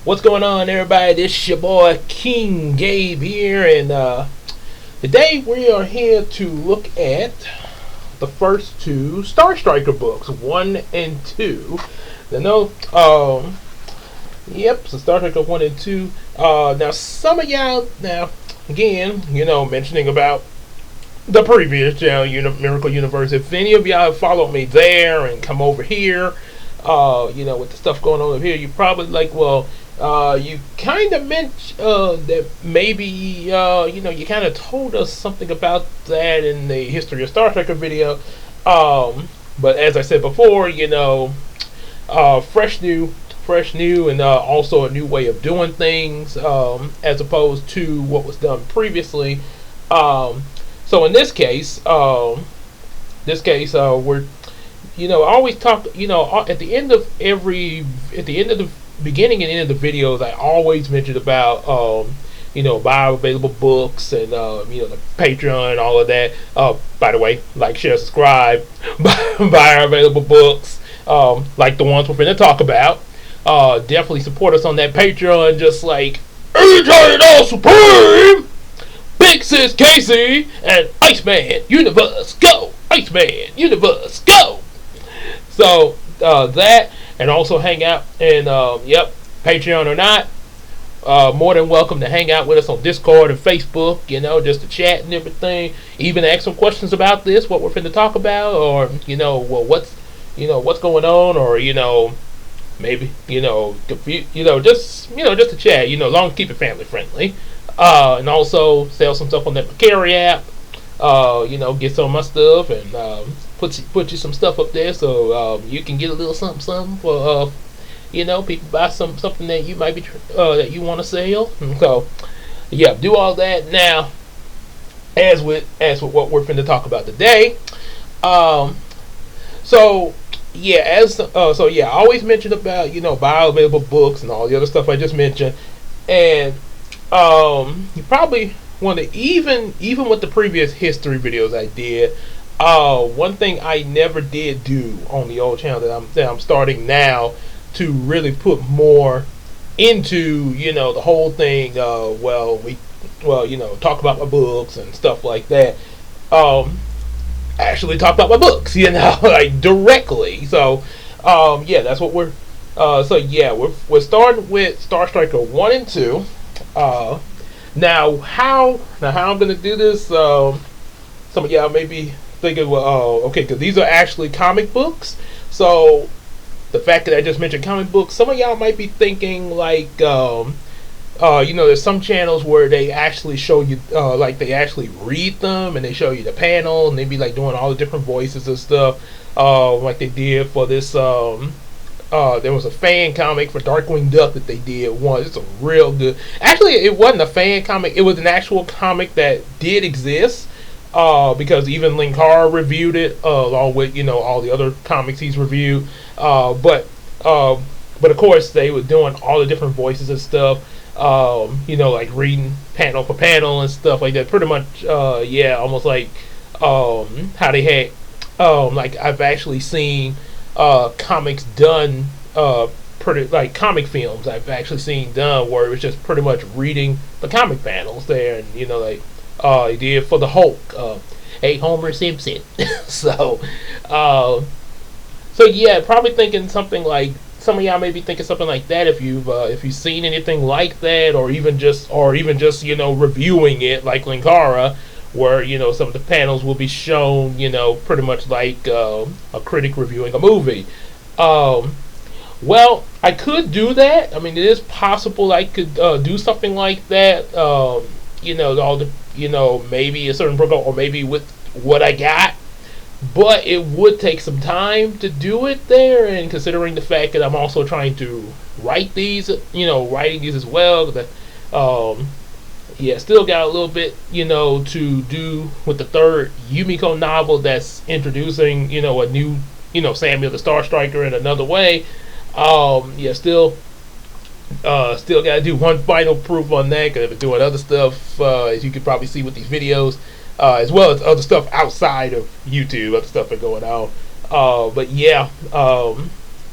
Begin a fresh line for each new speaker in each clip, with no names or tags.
What's going on, everybody? This your boy King Gabe here, and today we are here to look at the first two Star Striker books, 1 and 2. Yep, so Star Striker 1 and 2. Now, some of y'all, again, mentioning about the previous channel, Miracle Universe. If any of y'all have followed me there and come over here, with the stuff going on over here, you probably like, you kind of mentioned that maybe, you kind of told us something about that in the History of Star Trek video. But as I said before, fresh new, and also a new way of doing things, as opposed to what was done previously. So in this case, we're, I always talk, at the end of the beginning and end of the videos, I always mentioned about, bioavailable books and, the Patreon, all of that. By the way, like, share, subscribe, bioavailable books, like the ones we're going to talk about. Definitely support us on that Patreon, just like AJ Supreme, Big Sis Casey, and Iceman Universe Go! Iceman Universe Go! So, that, and also hang out, and, Patreon or not, more than welcome to hang out with us on Discord and Facebook, just to chat and everything, even ask some questions about this, what we're finna talk about, or, what's going on, or, maybe, just to chat, long as keep it family friendly, and also sell some stuff on that Macari app, get some of my stuff, and, put you some stuff up there, so you can get a little something for people buy something that you might be that you want to sell. And so do all that. Now, as with what we're going to talk about today, I always mention about bioavailable books and all the other stuff I just mentioned, and you probably want to, even with the previous history videos I did. One thing I never did do on the old channel that I'm starting now to really put more into, the whole thing. Talk about my books and stuff like that. Actually talk about my books, like directly. So, that's what we're. We're starting with Star Striker 1 and 2. Now how I'm gonna do this? Some of y'all may be thinking, because these are actually comic books. So the fact that I just mentioned comic books, some of y'all might be thinking like, there's some channels where they actually show you, like they actually read them and they show you the panel and they be like doing all the different voices and stuff, like they did for this. There was a fan comic for Darkwing Duck that they did once. It's a real good. Actually, it wasn't a fan comic. It was an actual comic that did exist. Because even Linkara reviewed it, along with all the other comics he's reviewed. But of course they were doing all the different voices and stuff. Like reading panel for panel and stuff like that. Pretty much, almost like how they had. Like I've actually seen comics done. Pretty like comic films I've actually seen done where it was just pretty much reading the comic panels there, and he did for the Hulk, Homer Simpson. Probably thinking something like, some of y'all may be thinking something like that if you've seen anything like that, or even just reviewing it like Linkara, where some of the panels will be shown pretty much like a critic reviewing a movie. Well, I could do that. I mean, it is possible I could do something like that. Maybe a certain program, or maybe with what I got, but it would take some time to do it there, and considering the fact that I'm also trying to write these, writing these as well, because still got a little bit, to do with the third Yumeko novel that's introducing, a new, Samuel the Star Striker in another way. Still gotta do one final proof on that, because I've been doing other stuff, as you can probably see with these videos, as well as other stuff outside of YouTube, other stuff that's going on.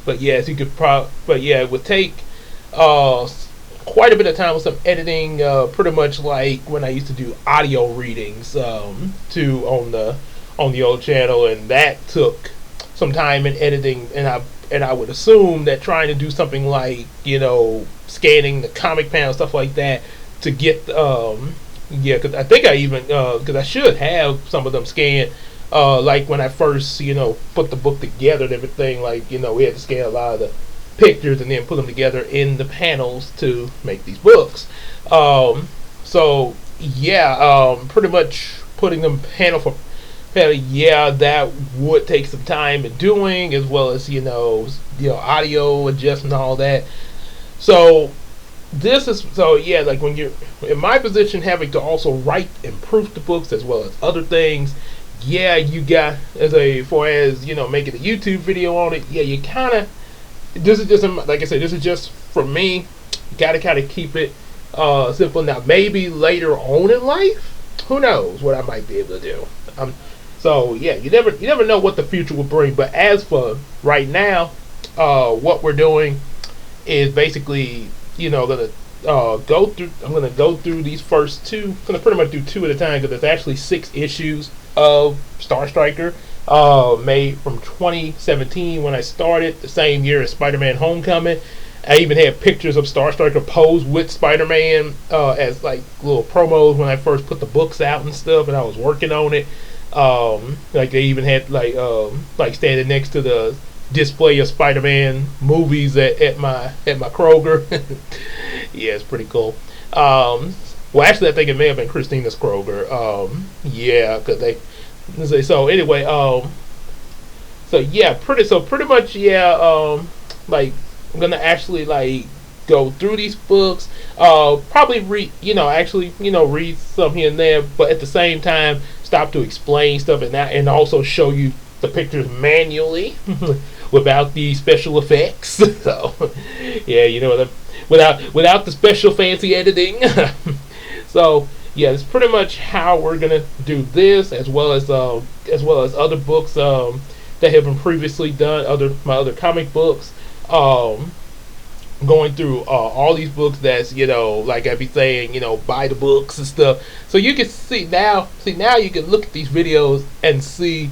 As you could it would take quite a bit of time with some editing, pretty much like when I used to do audio readings to on the old channel, and that took some time in editing. And I would assume that trying to do something like scanning the comic panel, stuff like that, to get yeah, because I think I even because I should have some of them scanned. Like when I first put the book together and everything, like we had to scan a lot of the pictures and then put them together in the panels to make these books. So yeah, pretty much putting them panel for panel. Yeah, that would take some time in doing, as well as audio adjustment and all that. So this is yeah, like when you're in my position, having to also write and proof the books as well as other things. Yeah, you got far as making a YouTube video on it. Yeah, you kind of. This is just like I said. This is just for me. Got to kind of keep it simple. Now, maybe later on in life, who knows what I might be able to do. So yeah, you never know what the future will bring. But as for right now, what we're doing is basically gonna go through. I'm gonna go through these first two. I'm gonna pretty much do two at a time because there's actually 6 issues of Star Striker, made from 2017 when I started, the same year as Spider-Man Homecoming. I even had pictures of Star Striker posed with Spider-Man as like little promos when I first put the books out and stuff, and I was working on it. Like they even had like standing next to the display of Spider-Man movies at my Kroger. Yeah, it's pretty cool. Well, actually, I think it may have been Christina's Kroger. Yeah, because they. So anyway, so yeah, pretty much, yeah. Like I'm gonna actually like go through these books. Probably read, read some here and there, but at the same time, stop to explain stuff and also show you the pictures manually without the special effects. So yeah, without the special fancy editing. So yeah, it's pretty much how we're gonna do this, as well as other books that have been previously done, my other comic books. Going through all these books that's like I be saying, buy the books and stuff. So you can see now you can look at these videos and see.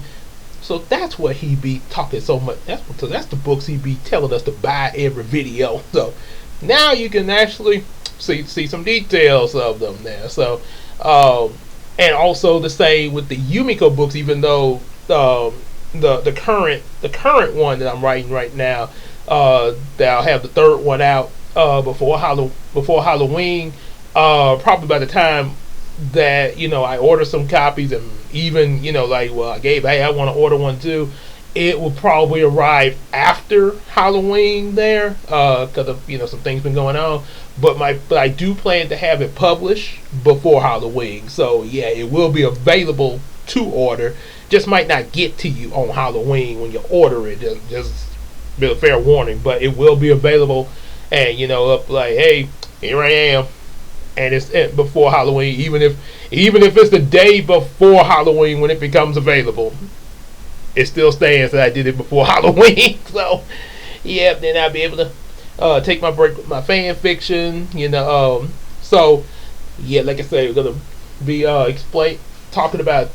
So that's what he be talking so much. That's the books he be telling us to buy every video. So now you can actually see some details of them there. So and also the same with the Yumeko books, even though the current one that I'm writing right now, that I'll have the third one out before Halloween. Probably by the time that I order some copies, and even I gave, hey, I want to order one too. It will probably arrive after Halloween there, because of some things been going on. But I do plan to have it published before Halloween. So yeah, it will be available to order. Just might not get to you on Halloween when you order it. Just be a fair warning. But it will be available, and up like, hey, here I am, and it's before Halloween. Even if it's the day before Halloween when it becomes available, it still stands that I did it before Halloween. So yeah, then I'll be able to take my break with my fan fiction. So yeah, like I said, we're gonna be talking about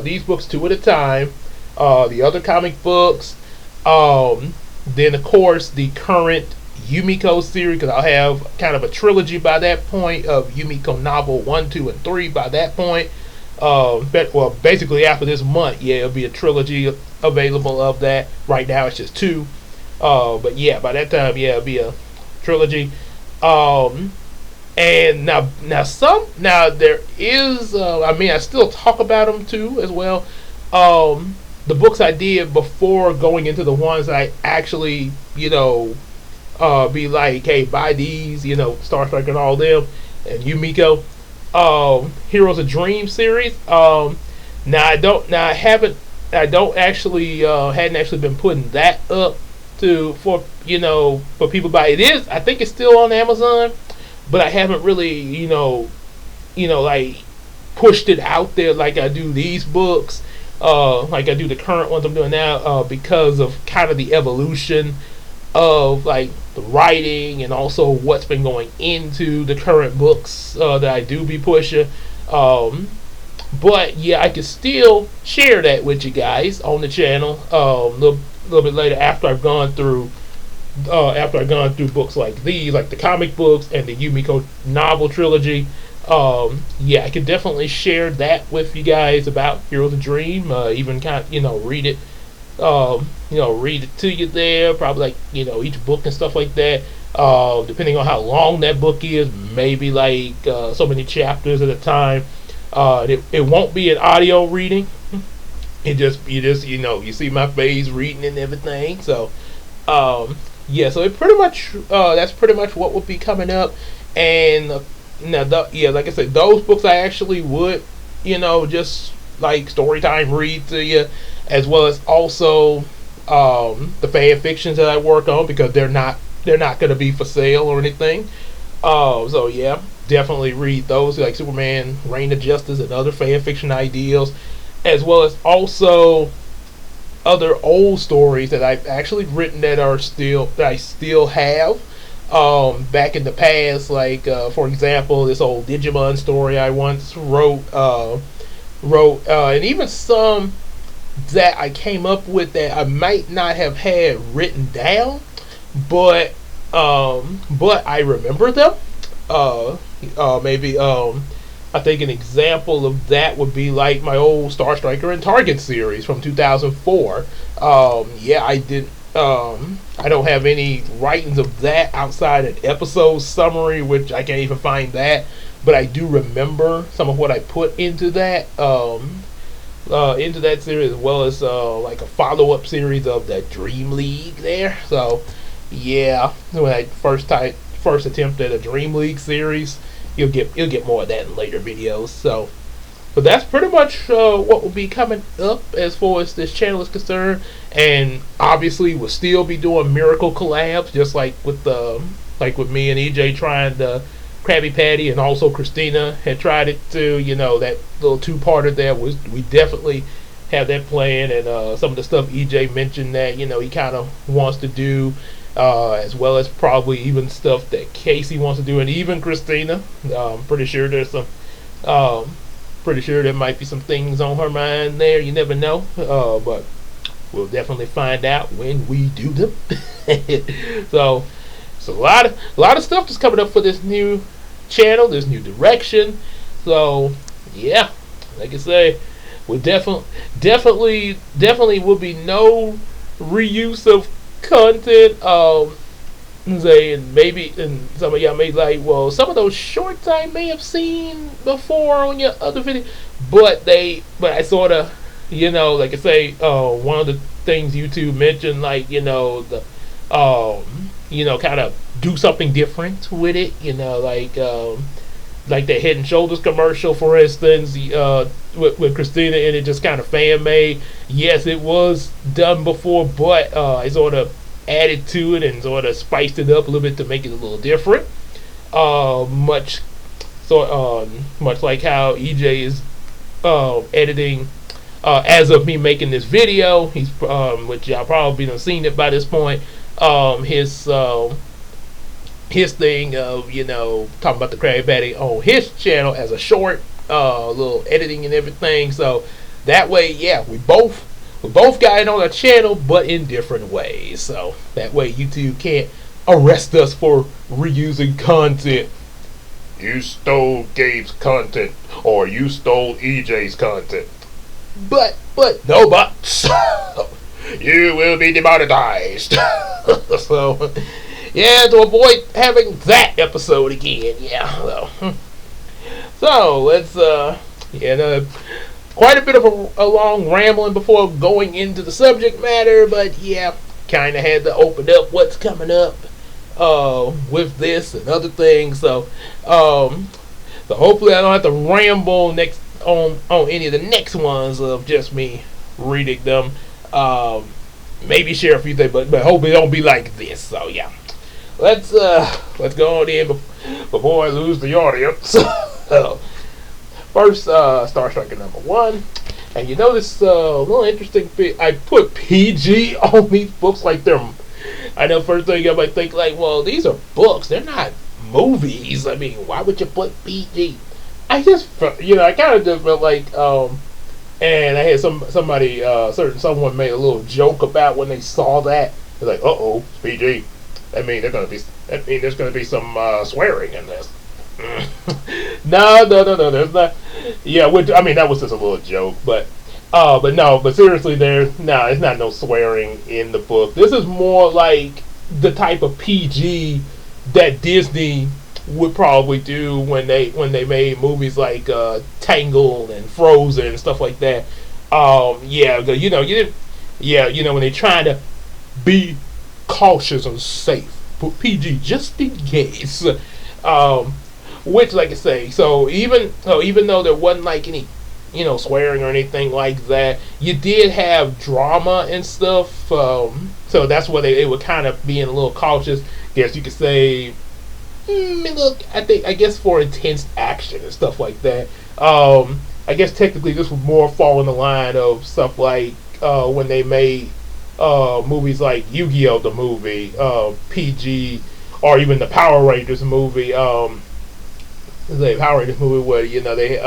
these books 2 at a time. The other comic books. Then of course the current Yumeko series, because I'll have kind of a trilogy by that point of Yumeko novel 1, 2, and 3 by that point. Well, basically after this month, yeah, it'll be a trilogy available of that. Right now it's just 2. But yeah, by that time, yeah, it'll be a trilogy. And now there is, I still talk about them too as well. The books I did before going into the ones I actually, be like, hey, buy these, Star Striker and all them, and Yumeko, Heroes of Dream series. Hadn't actually been putting that up for people to buy. It is, I think it's still on Amazon, but I haven't really, like pushed it out there like I do these books. Like I do the current ones I'm doing now, because of kind of the evolution of like the writing and also what's been going into the current books that I do be pushing. But yeah, I can still share that with you guys on the channel a little bit later after I've gone through books like these, like the comic books and the Yumeko novel trilogy. Yeah, I can definitely share that with you guys about Heroes of Dream. Even kind of, read it, read it to you there. Probably like, each book and stuff like that. Depending on how long that book is, maybe like so many chapters at a time. It won't be an audio reading. You see my face reading and everything. So, yeah. So it pretty much that's pretty much what will be coming up. And now, like I said, those books I actually would, just like story time read to you, as well as also the fan fictions that I work on, because they're not going to be for sale or anything. So yeah, definitely read those, like Superman, Reign of Justice, and other fan fiction ideals, as well as also other old stories that I've actually written that I still have back in the past. Like for example, this old Digimon story I once wrote, and even some that I came up with that I might not have had written down, but I remember them. Maybe I think an example of that would be like my old Star Striker and Target series from 2004. Yeah, I did. I don't have any writings of that outside an episode summary, which I can't even find that. But I do remember some of what I put into that series, as well as like a follow-up series of the Dream League there. So yeah, when I first attempt at a Dream League series, you'll get more of that in later videos. So, but that's pretty much what will be coming up as far as this channel is concerned. And obviously, we'll still be doing miracle collabs, just like with me and EJ trying the Krabby Patty, and also Christina had tried it too. That little two-parter there we definitely have that planned. And some of the stuff EJ mentioned that he kind of wants to do. As well as probably even stuff that Casey wants to do, and even Christina. Pretty sure there might be some things on her mind there. You never know, but we'll definitely find out when we do them. So a lot of stuff is coming up for this new channel, this new direction. So yeah, like I say, we definitely will be no reuse of content. And some of y'all may like, well, some of those shorts I may have seen before on your other video, but I sort of, like I say, one of the things YouTube mentioned, like, the kind of do something different with it, like that Head and Shoulders commercial, for instance, with Christina, and it just kind of fan made. Yes, it was done before, but I sort of added to it and sort of spiced it up a little bit to make it a little different. Much like how EJ is editing. As of me making this video, he's which y'all probably done seen it by this point. His thing of talking about the Krabby Patty on his channel as a short, little editing and everything. So that way, yeah, we both got it on our channel, but in different ways. So that way YouTube can't arrest us for reusing content. You stole Gabe's content, or you stole EJ's content. But no buts. You will be demonetized. So yeah, to avoid having that episode again. Yeah. So let's quite a bit of a long rambling before going into the subject matter, but yeah, kind of had to open up what's coming up with this and other things. So hopefully I don't have to ramble next on any of the next ones of just me reading them. Maybe share a few things, but hopefully it don't be like this. So yeah, let's go on in before I lose the audience. First, Star Striker #1, and this little interesting thing. I put PG on these books like they're. I know first thing I might think like, well, these are books, they're not movies. I mean, why would you put PG? I just I kind of just felt like and I had somebody someone made a little joke about when they saw that. They're like, uh oh, it's PG. That mean there's gonna be some swearing in this. No, no, no, no. There's not. Yeah, which I mean that was just a little joke, but no, but seriously, it's not no swearing in the book. This is more like the type of PG that Disney would probably do when they made movies like Tangled and Frozen and stuff like that. Yeah, you didn't. Yeah, when they're trying to be cautious and safe, put PG just in case. Which, like I say, even though there wasn't like any swearing or anything like that, you did have drama and stuff. So that's why they were kind of being a little cautious. Guess you could say, look, I guess for intense action and stuff like that. I guess technically this would more fall in the line of stuff like when they made movies like Yu-Gi-Oh! The movie, PG, or even the Power Rangers movie. The Power Rangers movie where they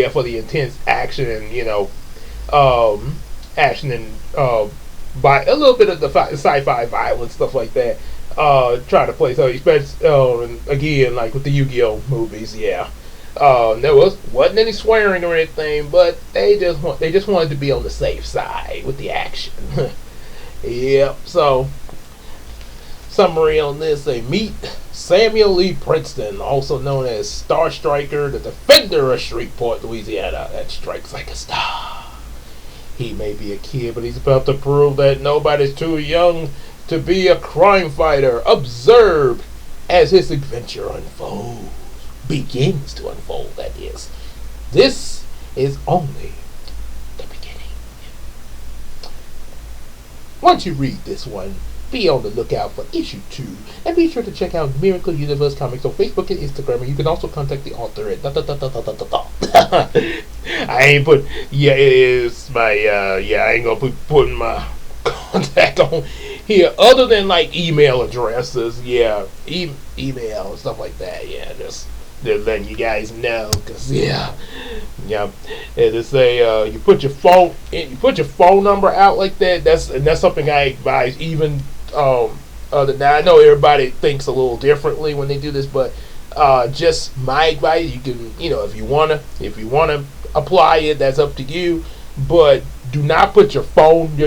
for the intense action and action and by a little bit of the sci-fi violence stuff like that. Try to play so especially again like with the Yu-Gi-Oh movies, yeah. There wasn't any swearing or anything, but they just wanted to be on the safe side with the action. Yep. So summary on this: meet Samuel Lee Princeton, also known as Star Striker, the defender of Shreveport, Louisiana, that strikes like a star. He may be a kid, but he's about to prove that nobody's too young to be a crime fighter. Observe as his adventure begins to unfold, that is. This is only the beginning. Once you read this one, be on the lookout for issue 2, and be sure to check out Miracle Universe Comics on Facebook and Instagram, and you can also contact the author at I ain't put, it is my, I ain't gonna putting my contact on here, other than like email addresses, email and stuff like that, just letting you guys know, cause and to say you put your phone number out like that. That's something I advise. Even now I know everybody thinks a little differently when they do this, but just my advice, you can if you wanna apply it, that's up to you, but do not put your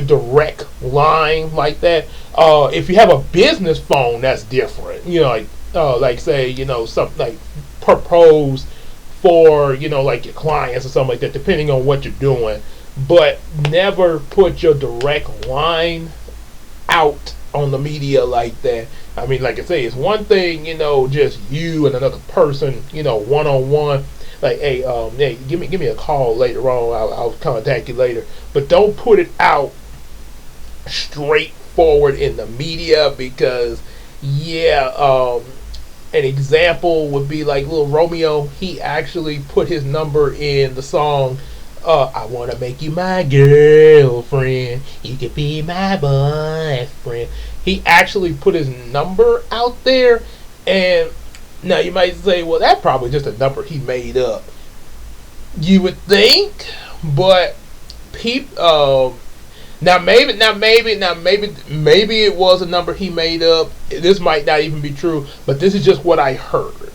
direct line like that. If you have a business phone, that's different. Like say something like propose for like your clients or something like that, depending on what you're doing. But never put your direct line out on the media like that. I mean, like I say, it's one thing just you and another person one on one. Like, hey, give me a call later on. I'll contact you later. But don't put it out straightforward in the media, because an example would be like Lil Romeo. He actually put his number in the song I Want to Make You My Girlfriend, You Could Be My Boyfriend. He actually put his number out there, and now you might say, well, that's probably just a number he made up. You would think, but now maybe it was a number he made up. This might not even be true, but this is just what I heard.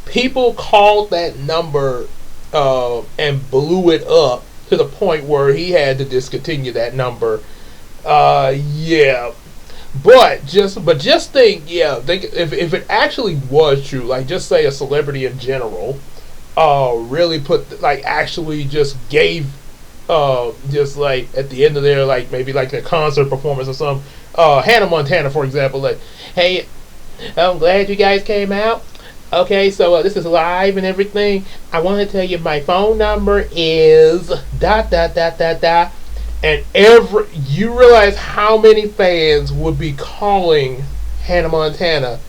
People called that number and blew it up to the point where he had to discontinue that number. But just think, if it actually was true, like just say a celebrity in general, really actually just gave, just like at the end of their maybe a concert performance or something. Hannah Montana, for example, like, hey, I'm glad you guys came out. Okay, so this is live and everything. I want to tell you my phone number is ... And you realize how many fans would be calling Hannah Montana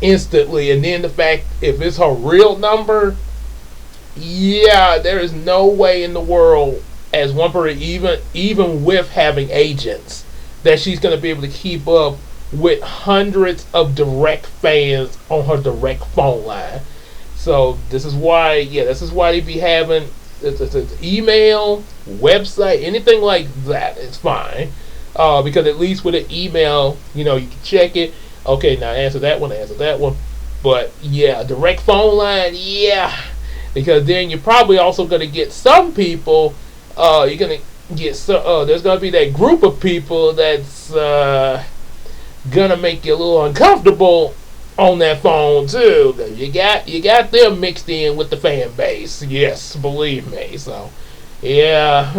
instantly, and then the fact if it's her real number, there is no way in the world, as one person, even with having agents, that she's going to be able to keep up with hundreds of direct fans on her direct phone line. So this is why, this is why they be having it's email, website, anything like that. It's fine because at least with an email, you can check it. Okay, now answer that one, answer that one. But yeah, direct phone line, because then you're probably also going to get some people. You're going to get there's going to be that group of people that's gonna make you a little uncomfortable on that phone too. You got them mixed in with the fan base. Yes, believe me. So yeah,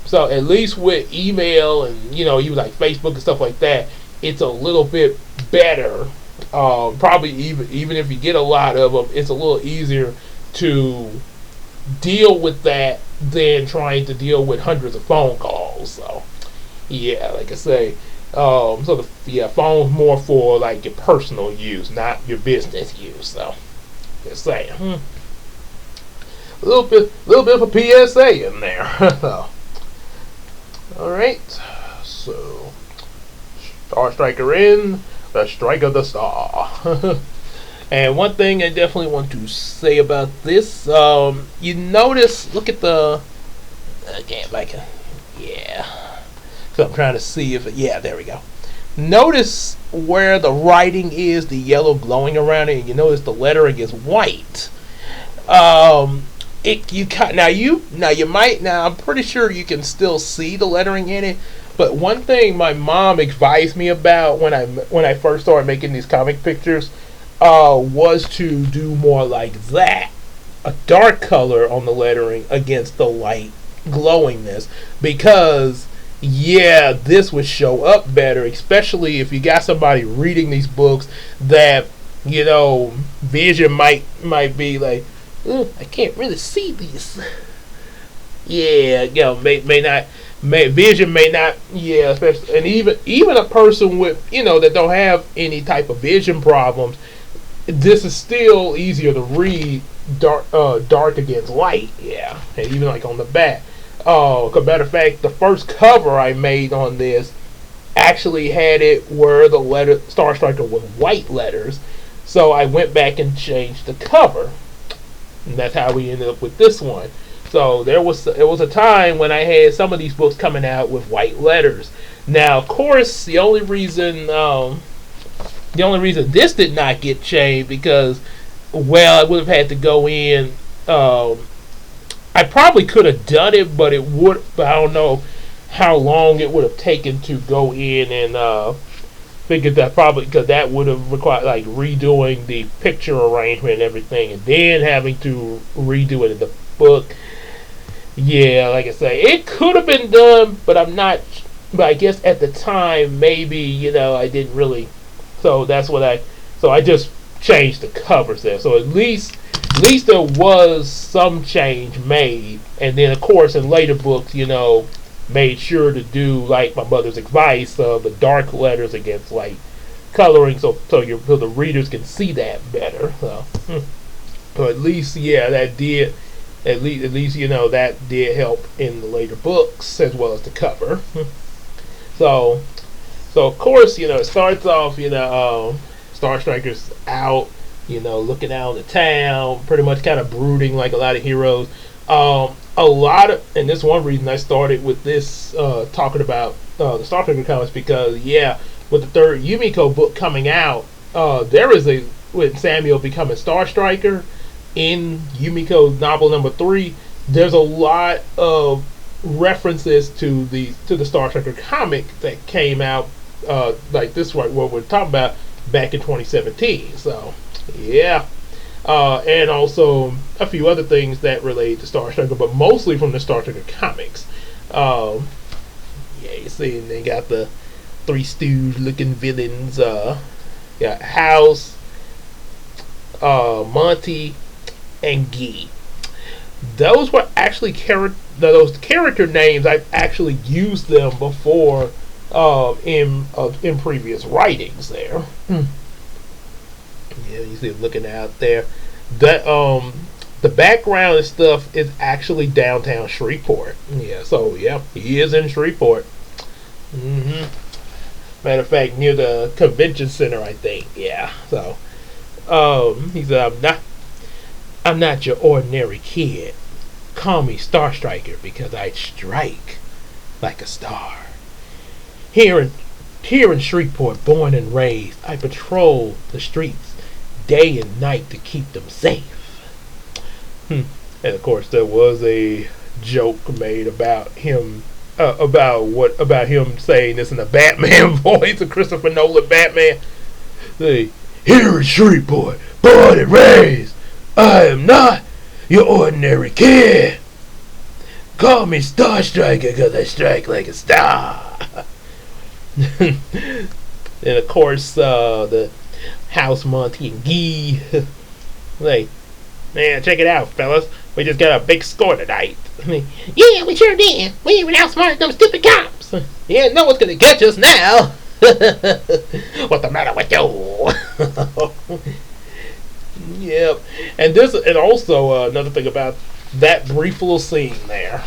so at least with email and you like Facebook and stuff like that, it's a little bit better. Probably even if you get a lot of them, it's a little easier to deal with that than trying to deal with hundreds of phone calls. So yeah, like I say. So the phone's more for like your personal use, not your business use. So, just saying, a little bit of a PSA in there. All right, so Star Striker in, the strike of the star. And one thing I definitely want to say about this, you notice, look at the, again, So I'm trying to see if there we go. Notice where the writing is, the yellow glowing around it, and you notice the lettering is white. I'm pretty sure you can still see the lettering in it. But one thing my mom advised me about when I first started making these comic pictures was to do more like that, a dark color on the lettering against the light glowingness, because this would show up better, especially if you got somebody reading these books that vision might be like, I can't really see these. Vision may not, especially, and even a person with that don't have any type of vision problems, this is still easier to read dark against light, and even like on the back. As a matter of fact, the first cover I made on this actually had it where the letter Star Striker was white letters, so I went back and changed the cover, and that's how we ended up with this one. So there was a time when I had some of these books coming out with white letters. Now, of course, the only reason this did not get changed because, I would have had to go in. I probably could have done it, but I don't know how long it would have taken to go in and figure that, probably because that would have required like redoing the picture arrangement and everything, and then having to redo it in the book. Yeah, like I say, it could have been done, but I'm not. But I guess at the time, maybe I didn't really. So that's what So I just changed the covers there. So at least there was some change made, and then of course in later books, made sure to do like my mother's advice of the dark letters against light coloring, so the readers can see that better. So at least that did that did help in the later books as well as the cover. So of course it starts off Star Striker's out. Looking out on the town, pretty much kind of brooding like a lot of heroes. And this is one reason I started with this, talking about the Star Trek comics, because with the third Yumeko book coming out, there is with Samuel becoming Star Striker in Yumeko novel number 3. There's a lot of references to the Star Striker comic that came out, like this what we're talking about back in 2017. So. And also a few other things that relate to Star Striker, but mostly from the Star Striker comics. You see, and they got the Three Stooge looking villains. Got House, Monty, and Guy. Those were actually those character names. I've actually used them before in previous writings there. You see him looking out there. That the background and stuff is actually downtown Shreveport. He is in Shreveport. hmm Matter of fact, near the convention center, I think. Yeah. So, he said, I'm not your ordinary kid. Call me Star Striker because I strike like a star. Here in here in Shreveport, born and raised, I patrol the streets day and night to keep them safe. Hmm. And of course, there was a joke made about him saying this in a Batman voice, a Christopher Nolan Batman. Say, here in Shreveport, born and raised, I am not your ordinary kid. Call me Star Striker because I strike like a star. And of course, the House Monty and Gee, like, man, check it out, fellas. We just got a big score tonight. Yeah, we sure did. We even outsmarted them stupid cops. Yeah, no one's gonna catch us now. What's the matter with you? Yep. And also another thing about that brief little scene there.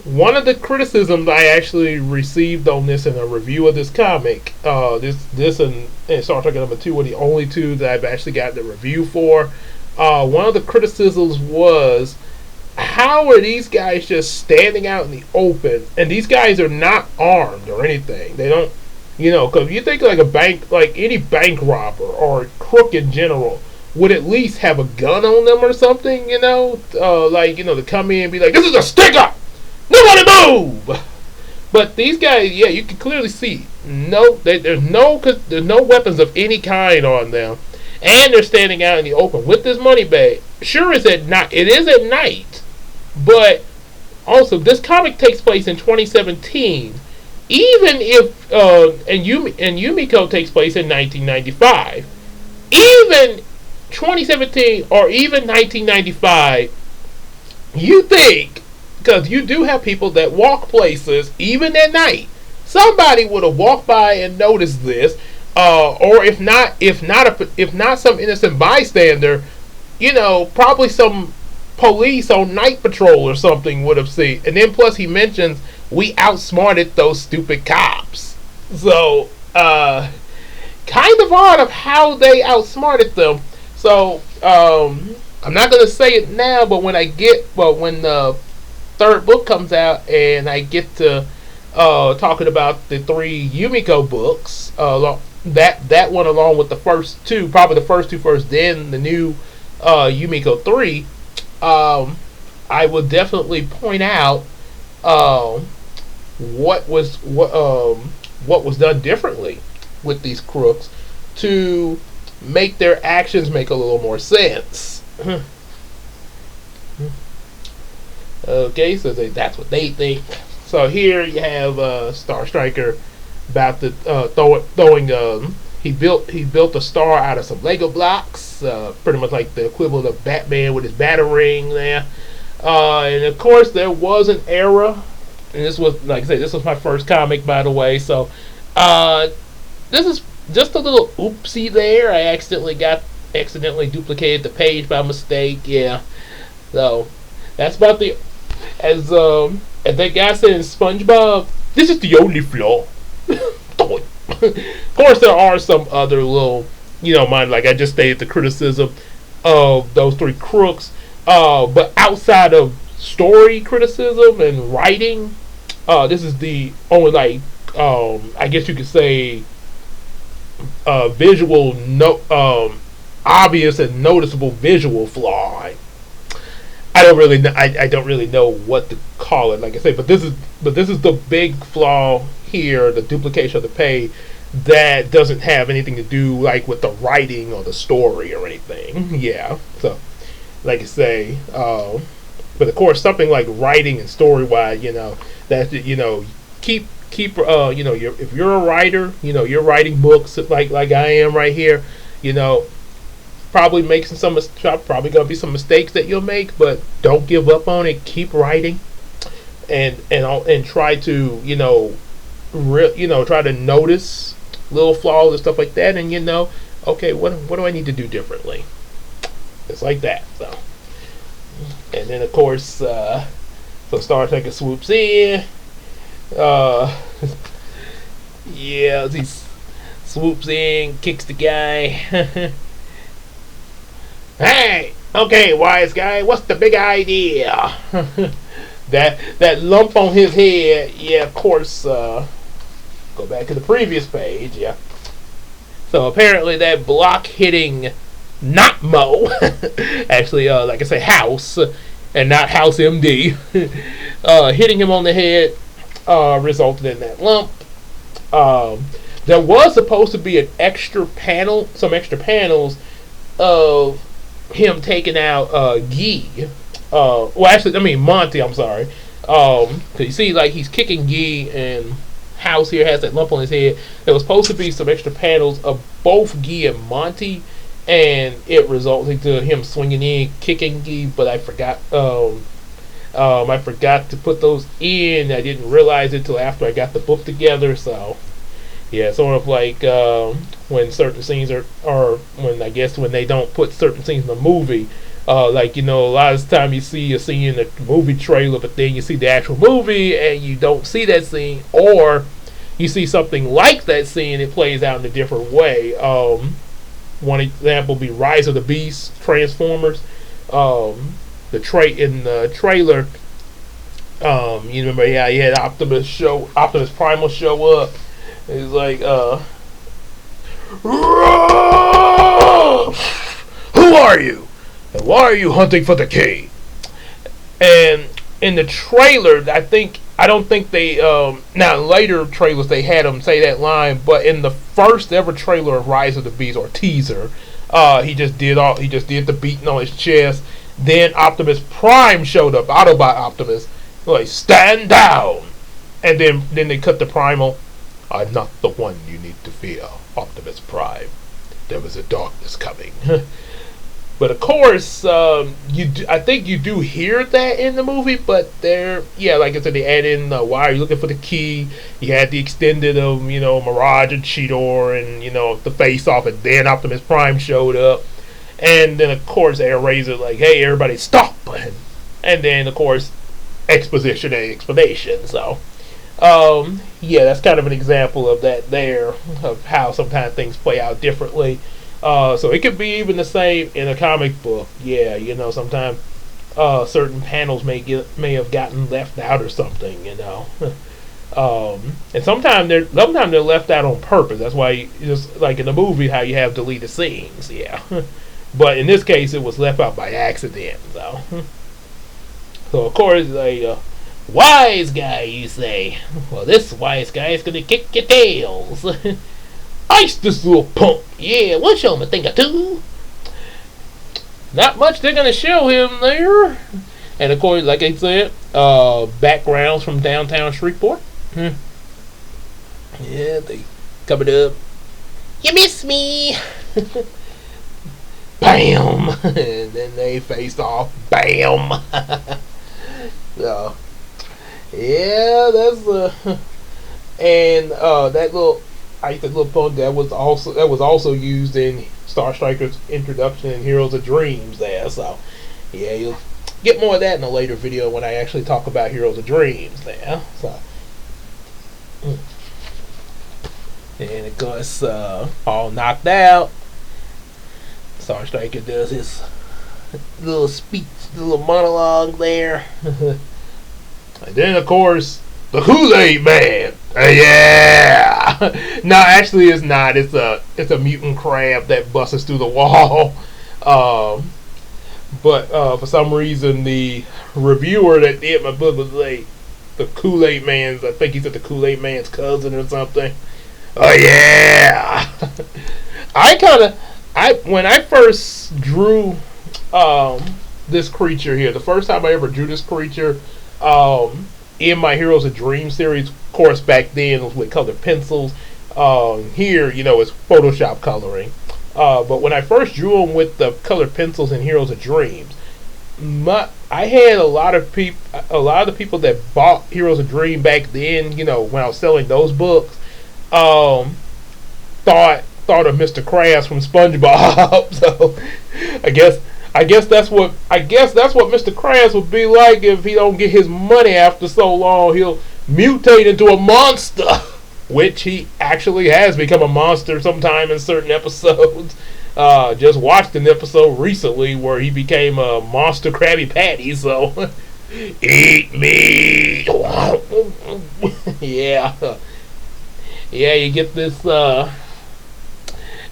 One of the criticisms I actually received on this in a review of this comic, this and Star Trek #2 were the only two that I've actually got the review for. One of the criticisms was, how are these guys just standing out in the open? And these guys are not armed or anything. They don't, because you think like a bank, like any bank robber or crook in general would at least have a gun on them or something, to come in and be like, this is a sticker! Nobody move! But these guys, yeah, you can clearly see, there's no weapons of any kind on them. And they're standing out in the open with this money bag. Sure, it is at night, but also this comic takes place in 2017. Even if and Yumeko takes place in 1995, even 2017 or even 1995, you think, because you do have people that walk places even at night, somebody would have walked by and noticed this. Or if not some innocent bystander, probably some police on night patrol or something would have seen. And then plus he mentions we outsmarted those stupid cops. So kind of odd of how they outsmarted them. So I'm not gonna say it now, but when the third book comes out and I get to talking about the 3 Yumeko books, that one along with the first two, probably the first two first, then the new Yumeko 3, I will definitely point out what was done differently with these crooks to make their actions make a little more sense. Okay, so that's what they think. So here you have Star Striker about to throwing. He built a star out of some Lego blocks, pretty much like the equivalent of Batman with his Batarang there. And of course, there was an error. And this was, like I said, this was my first comic, by the way. So this is just a little oopsie there. I accidentally duplicated the page by mistake. Yeah. So that's about as that guy said in SpongeBob, this is the only flaw. Of course, there are some other little, like I just stated, the criticism of those 3 crooks. But outside of story criticism and writing, this is the only, I guess you could say, visual, obvious and noticeable visual flaw. I don't really know what to call it, like I say, but this is the big flaw here, the duplication of the page, that doesn't have anything to do like with the writing or the story or anything. Yeah, so like I say, but of course something like writing and story wise, that keep if you're a writer, you're writing books like I am right here, probably probably gonna be some mistakes that you'll make, but don't give up on it. Keep writing, and try to try to notice little flaws and stuff like that, and okay, what do I need to do differently? It's like that. So, and then of course, so Star Trek swoops in, Uh, yeah, he swoops in, kicks the guy. Hey, okay, wise guy, what's the big idea? that lump on his head, yeah, of course. Go back to the previous page, yeah. So apparently that block hitting not Mo, actually, like I say, House, and not House MD, hitting him on the head resulted in that lump. There was supposed to be an extra panel, some extra panels of him taking out Guy. Well, actually, I mean Monty. I'm sorry. Cause you see, like he's kicking Guy, and House here has that lump on his head. There was supposed to be some extra panels of both Guy and Monty, and it resulted to him swinging in, kicking Guy. But I forgot. I forgot to put those in. I didn't realize it till after I got the book together. So yeah, sort of like when certain scenes are when I guess when they don't put certain scenes in the movie. Like a lot of the time you see a scene in the movie trailer, but then you see the actual movie and you don't see that scene, or you see something like that scene, it plays out in a different way. One example would be Rise of the Beast, Transformers. In the trailer, you remember, yeah, he had Optimus Primal show up. He's like, who are you? And why are you hunting for the key? And in the trailer, I don't think they now in later trailers they had him say that line, but in the first ever trailer of Rise of the Beast or teaser, he just did the beating on his chest. Then Optimus Prime showed up, Autobot Optimus, like stand down, and then they cut the Primal. I'm not the one you need to fear, Optimus Prime. There was a darkness coming. But of course, I think you do hear that in the movie, but like I said, they add in why are you looking for the key? You had the extended of Mirage and Cheetor and the face off, and then Optimus Prime showed up, and then of course Airraiser like, hey everybody stop, and then of course exposition and explanation. So that's kind of an example of that there, of how sometimes things play out differently. So it could be even the same in a comic book. Yeah, sometimes certain panels may have gotten left out or something. And sometimes they're left out on purpose. That's why just like in the movie, how you have deleted scenes. Yeah, but in this case, it was left out by accident. So of course, like wise guy, you say. Well, this wise guy is gonna kick your tails. Ice this little punk. Yeah, we'll show him a thing or two. Not much they're going to show him there. And of course, like I said, backgrounds from downtown Shreveport. Yeah, they covered up. You miss me. Bam. And then they faced off. Bam. So, yeah, that's and that little Ice Little Punk that was also used in Star Striker's introduction in Heroes of Dreams there. So yeah, you'll get more of that in a later video when I actually talk about Heroes of Dreams there. So and of course all knocked out, Star Striker does his little speech, little monologue there. And then of course the Kool-Aid Man. Yeah. No, actually, it's not. It's a mutant crab that busts through the wall. But for some reason, the reviewer that did my book was like the Kool-Aid Man's. I think he said the Kool-Aid Man's cousin or something. Oh yeah. When I first drew this creature here, the first time I ever drew this creature, in my Heroes of Dreams series, of course, back then it was with colored pencils. Here, it's Photoshop coloring. But when I first drew them with the colored pencils in Heroes of Dreams, I had a lot of the people that bought Heroes of Dream back then, when I was selling those books, thought of Mr. Krabs from SpongeBob. So I guess that's what Mr. Krabs would be like if he don't get his money after so long. He'll mutate into a monster, which he actually has become a monster sometime in certain episodes. Just watched an episode recently where he became a monster Krabby Patty, so eat me. Yeah. Yeah, you get this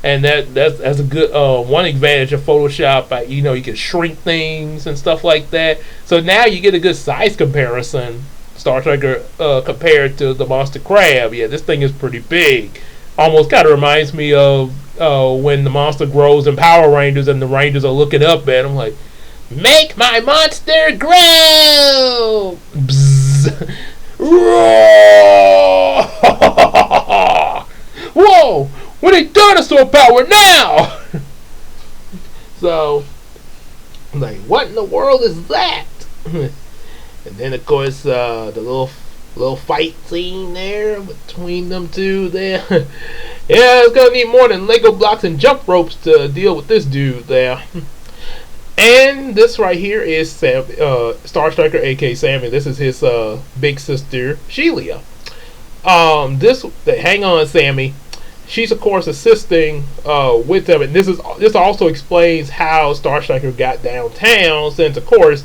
and that's a good one advantage of Photoshop. You can shrink things and stuff like that. So now you get a good size comparison. Star Striker compared to the Monster Crab. Yeah, this thing is pretty big. Almost kind of reminds me of when the monster grows in Power Rangers and the Rangers are looking up at him like, "Make my monster grow!" Bzzz. Whoa! We need dinosaur power now! So, I'm like, what in the world is that? And then, of course, the little fight scene there between them two there. Yeah, it's gonna need more than Lego blocks and jump ropes to deal with this dude there. And this right here is Star Striker, aka Sammy. This is his big sister, Shelia. Hang on, Sammy. She's of course assisting with them, and this also explains how Star Striker got downtown. Since of course,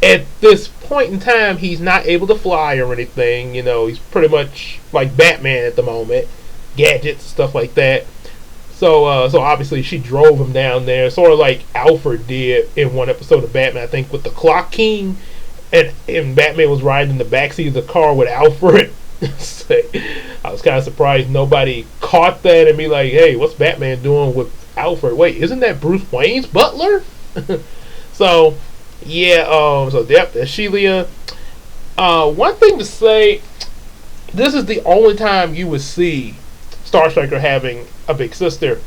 at this point in time, he's not able to fly or anything. He's pretty much like Batman at the moment, gadgets, stuff like that. So obviously she drove him down there, sort of like Alfred did in one episode of Batman, I think, with the Clock King, and Batman was riding in the backseat of the car with Alfred. I was kind of surprised nobody caught that and be like, "Hey, what's Batman doing with Alfred? Wait, isn't that Bruce Wayne's butler?" So yeah, that's Shelia. One thing to say, this is the only time you would see Star Striker having a big sister.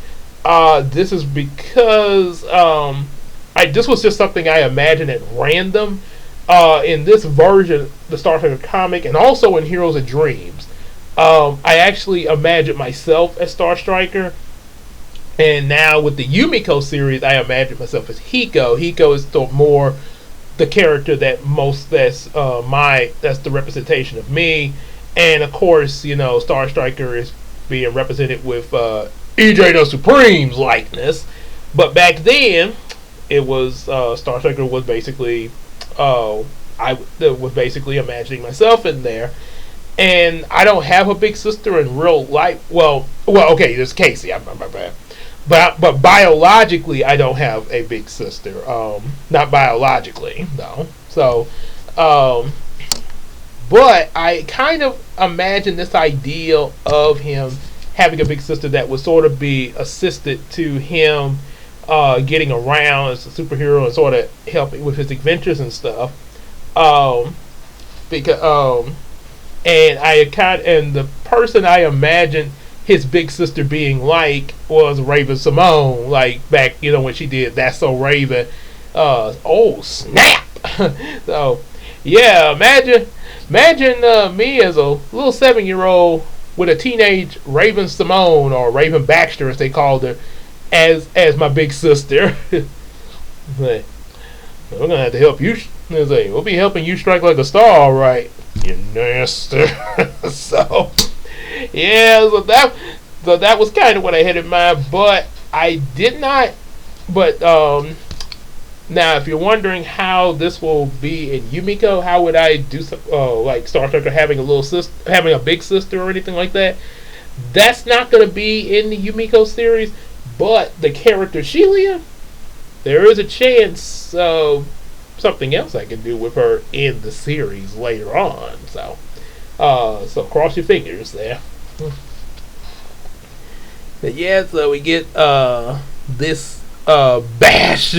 This is because this was just something I imagined at random. In this version, the Star Striker comic, and also in Heroes of Dreams, I actually imagined myself as Star Striker. And now with the Yumeko series, I imagine myself as Hiko. Hiko is more the character that's the representation of me. And of course, Star Striker is being represented with EJ the Supreme's likeness. But back then, it was Star Striker was basically I was basically imagining myself in there. And I don't have a big sister in real life. Well, okay, there's Casey. I'm bad. But biologically, I don't have a big sister. Not biologically, no. So, but I kind of imagine this idea of him having a big sister that would sort of be assisted to him getting around as a superhero and sort of helping with his adventures and stuff. Because and the person I imagined his big sister being like was Raven Simone, like back when she did That's So Raven. Oh snap! So yeah, imagine me as a little 7-year-old with a teenage Raven Simone, or Raven Baxter as they called her, as my big sister. We're gonna have to help you. We'll be helping you strike like a star, all right, you nasty. So yeah, so that was kind of what I had in mind, but I did not. But now, if you're wondering how this will be in Yumeko, how would I do like Star Trek or having a big sister or anything like that? That's not going to be in the Yumeko series, but the character Shelia, there is a chance of something else I can do with her in the series later on. So cross your fingers there. But yeah, so we get this bash.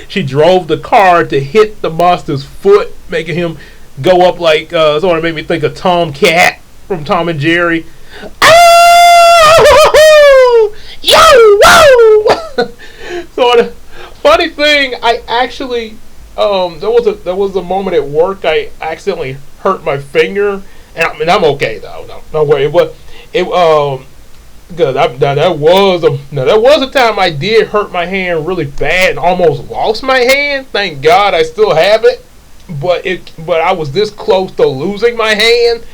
She drove the car to hit the monster's foot, making him go up like sort of made me think of Tom Cat from Tom and Jerry. Oh! Yo! Whoa! So the funny thing, I actually there was a moment at work I accidentally hurt my finger, and I mean I'm okay though. No worry. But it because that was a time I did hurt my hand really bad and almost lost my hand. Thank God I still have it, but I was this close to losing my hand,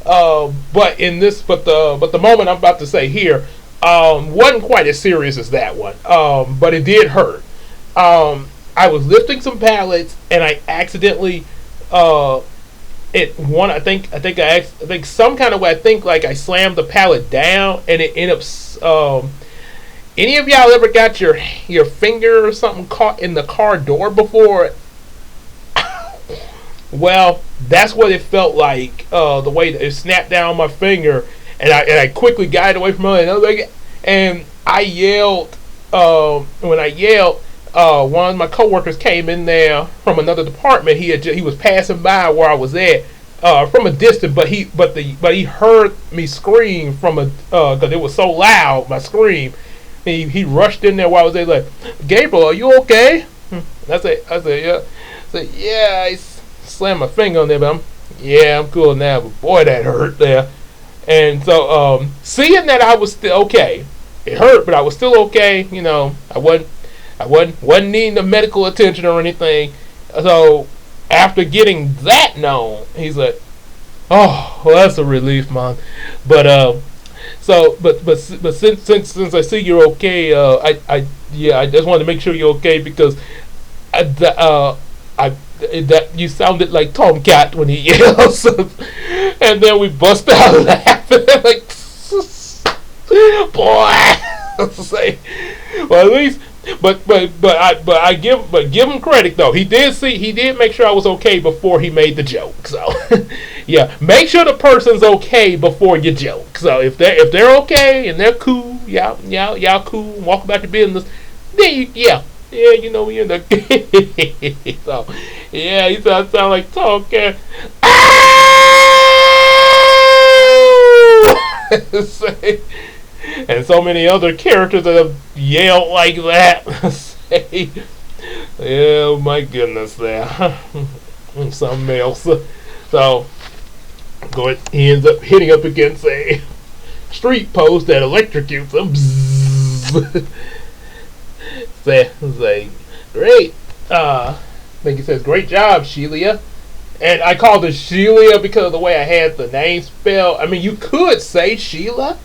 But in this, but the moment I'm about to say here, wasn't quite as serious as that one. But it did hurt. I was lifting some pallets and I accidentally, it one. I think some kind of way. I think like I slammed the pallet down and it ended up. Any of y'all ever got your finger or something caught in the car door before? Well, that's what it felt like. The way that it snapped down my finger, and I quickly got it away from her, and I yelled. When I yelled, one of my coworkers came in there from another department. He was passing by where I was at from a distance, but he heard me scream from a because it was so loud. My scream. He rushed in there while I was there, like, Gabriel, are you okay? I said, yeah. I said, yeah. I slammed my finger on there, but I'm cool now. But boy, that hurt there. And so, seeing that I was still okay, it hurt, but I was still okay. You know, I wasn't needing the medical attention or anything. So, after getting that known, he's like, oh, well, that's a relief, man. But so, but since I see you're okay, I just wanted to make sure you're okay because that you sounded like Tomcat when he yells, and then we bust out laughing like, boy, say, well at least. But give him credit though. He did make sure I was okay before he made the joke. So yeah, make sure the person's okay before you joke. So if they're okay and they're cool, y'all cool, walk about your business, then you know we in the so yeah, he sound like talking. And so many other characters that have yelled like that. Say, oh my goodness, there. Something else. So, he ends up hitting up against a street post that electrocutes him. Say, great. I think he says, great job, Shelia. And I called her Shelia because of the way I had the name spelled. I mean, you could say Sheila.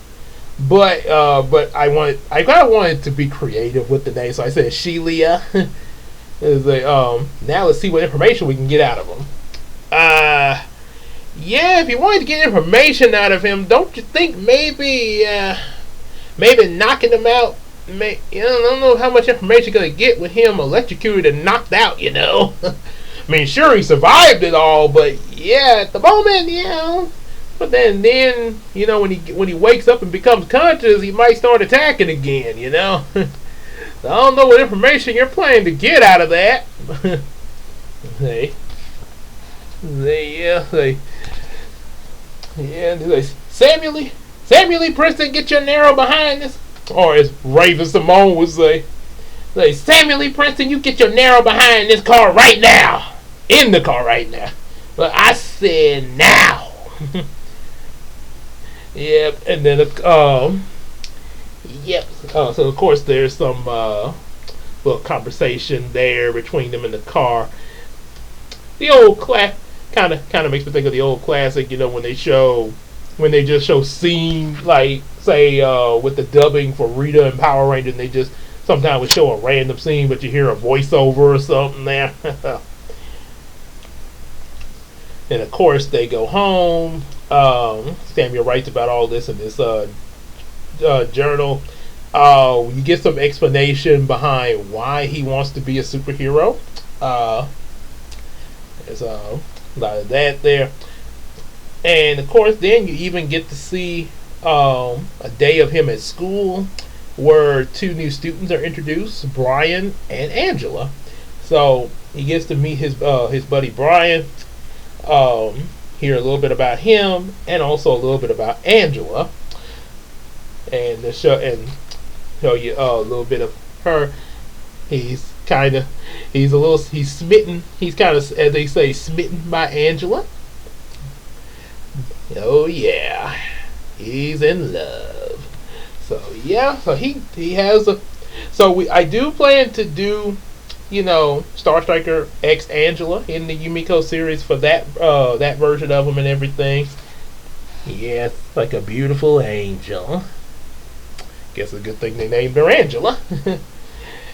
But I kind of wanted to be creative with the name, so I said Shelia. It's like, now let's see what information we can get out of him. Yeah, if you wanted to get information out of him, don't you think maybe knocking him out? I don't know how much information you're gonna get with him electrocuted and knocked out. You know, I mean, sure he survived it all, but yeah, at the moment, But then, you know, when he wakes up and becomes conscious, he might start attacking again, you know. So I don't know what information you're planning to get out of that. Samuel Lee Princeton, get your narrow behind this. Or as Raven Simone would say, Samuel Lee Princeton, you get your narrow behind this car right now. In the car right now. But I said now. Yep, and then yep. So of course there's some little conversation there between them in the car. The old kind of makes me think of the old classic, you know, when they just show scene, like say with the dubbing for Rita and Power Rangers, and they just sometimes would show a random scene, but you hear a voiceover or something there. And of course they go home. Samuel writes about all this in this journal. You get some explanation behind why he wants to be a superhero. There's a lot of that there. And of course then you even get to see a day of him at school where two new students are introduced, Brian and Angela. So he gets to meet his buddy Brian, hear a little bit about him and also a little bit about Angela, and show you a little bit of her. He's smitten. He's kind of, as they say, smitten by Angela. Oh yeah, he's in love. So yeah, so he has a. So I do plan to do, you know, Star Striker X Angela in the Yumeko series for that version of him and everything. Yes, like a beautiful angel. Guess a good thing they named her Angela.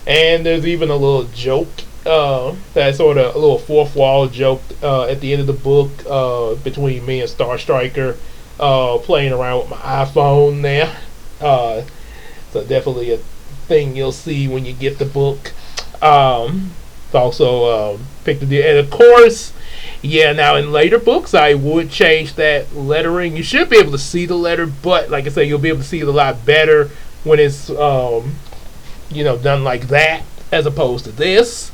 And there's even a little joke, that sort of a little fourth wall joke at the end of the book between me and Star Striker, playing around with my iPhone there. Uh, so definitely a thing you'll see when you get the book. It's also picked the and of course, yeah. Now in later books, I would change that lettering. You should be able to see the letter, but like I said, you'll be able to see it a lot better when it's done like that as opposed to this.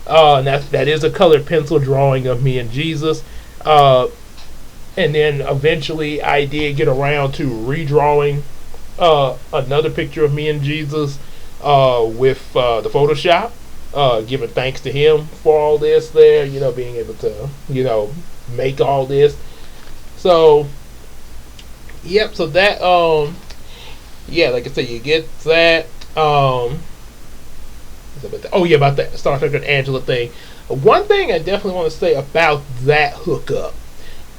And that is a colored pencil drawing of me and Jesus. And then eventually I did get around to redrawing another picture of me and Jesus with the Photoshop. Giving thanks to him for all this there, being able to, make all this. So, yep, so that, yeah, like I said, you get that. Oh yeah, about that Star Trek and Angela thing. One thing I definitely want to say about that hookup.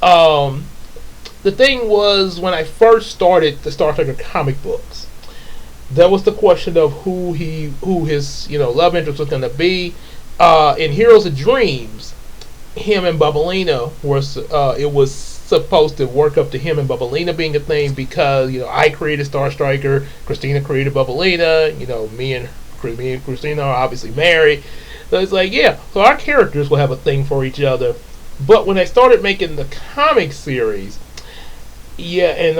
Um, the thing was when I first started the Star Trek comic books, there was the question of who his love interest was going to be. In Heroes of Dreams, him and Bubblina was it was supposed to work up to him and Bubblina being a thing because I created Star Striker, Christina created Bubblina, me and Christina are obviously married. So it's like, yeah, so our characters will have a thing for each other. But when I started making the comic series, yeah, and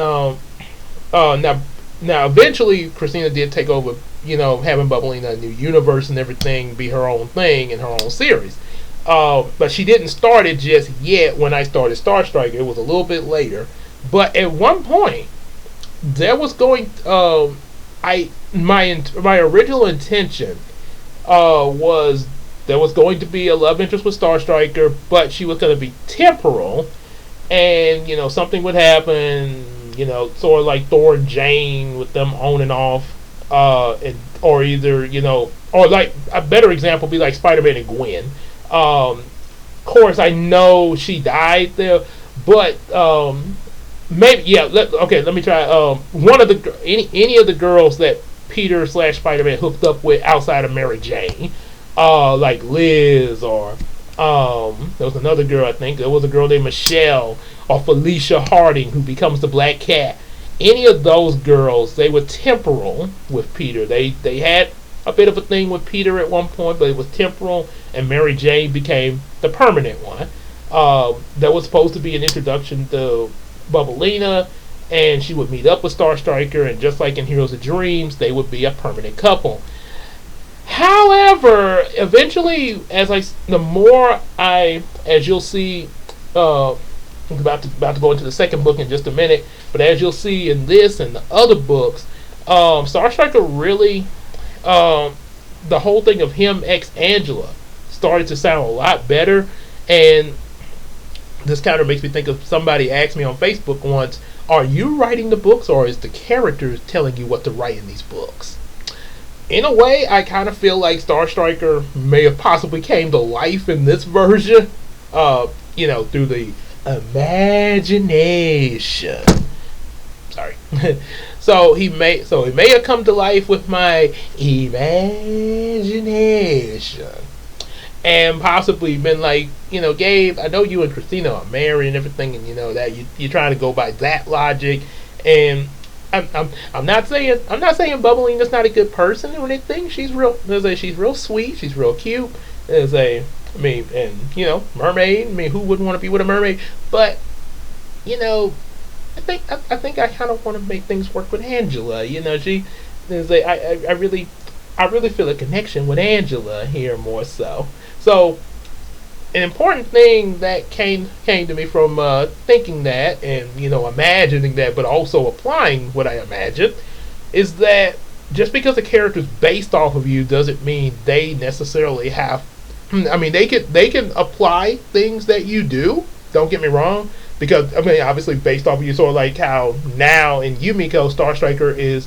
now eventually Christina did take over, having Bubblina a new universe and everything be her own thing in her own series. But she didn't start it just yet when I started Star Striker. It was a little bit later. But at one point, there was going. My original intention was there was going to be a love interest with Star Striker, but she was going to be temporal, and something would happen. Sort of like Thor and Jane with them on and off, or either or like a better example would be like Spider-Man and Gwen. Of course, I know she died there, but maybe yeah. Let me try. One of the any of the girls that Peter slash Spider-Man hooked up with outside of Mary Jane, like Liz or there was another girl. I think there was a girl named Michelle or Felicia Harding who becomes the Black Cat. Any of those girls, they were temporal with Peter. They had a bit of a thing with Peter at one point, but it was temporal, and Mary Jane became the permanent one. That was supposed to be an introduction to Bubblina, and she would meet up with Star Striker, and just like in Heroes of Dreams, they would be a permanent couple. However, eventually, as you'll see, I'm about to go into the second book in just a minute, but as you'll see in this and the other books, Star Striker really, the whole thing of him ex Angela started to sound a lot better, and this kind of makes me think of somebody asked me on Facebook once, are you writing the books or is the characters telling you what to write in these books? In a way, I kind of feel like Star Striker may have possibly came to life in this version, through the imagination. Sorry. So he may have come to life with my imagination. And possibly been like, Gabe, I know you and Christina are married and everything, and that you're trying to go by that logic. And I'm not saying Bubblina's not a good person or anything. She's real sweet. She's real cute. Mermaid. I mean, who wouldn't want to be with a mermaid? But I think I kind of want to make things work with Angela. She I really feel a connection with Angela here more so. So an important thing that came to me from thinking that and imagining that, but also applying what I imagined, is that just because a character is based off of you doesn't mean they necessarily have. I mean, they can apply things that you do. Don't get me wrong, because obviously based off of you, sort of like how now in Yumeko, Star Striker is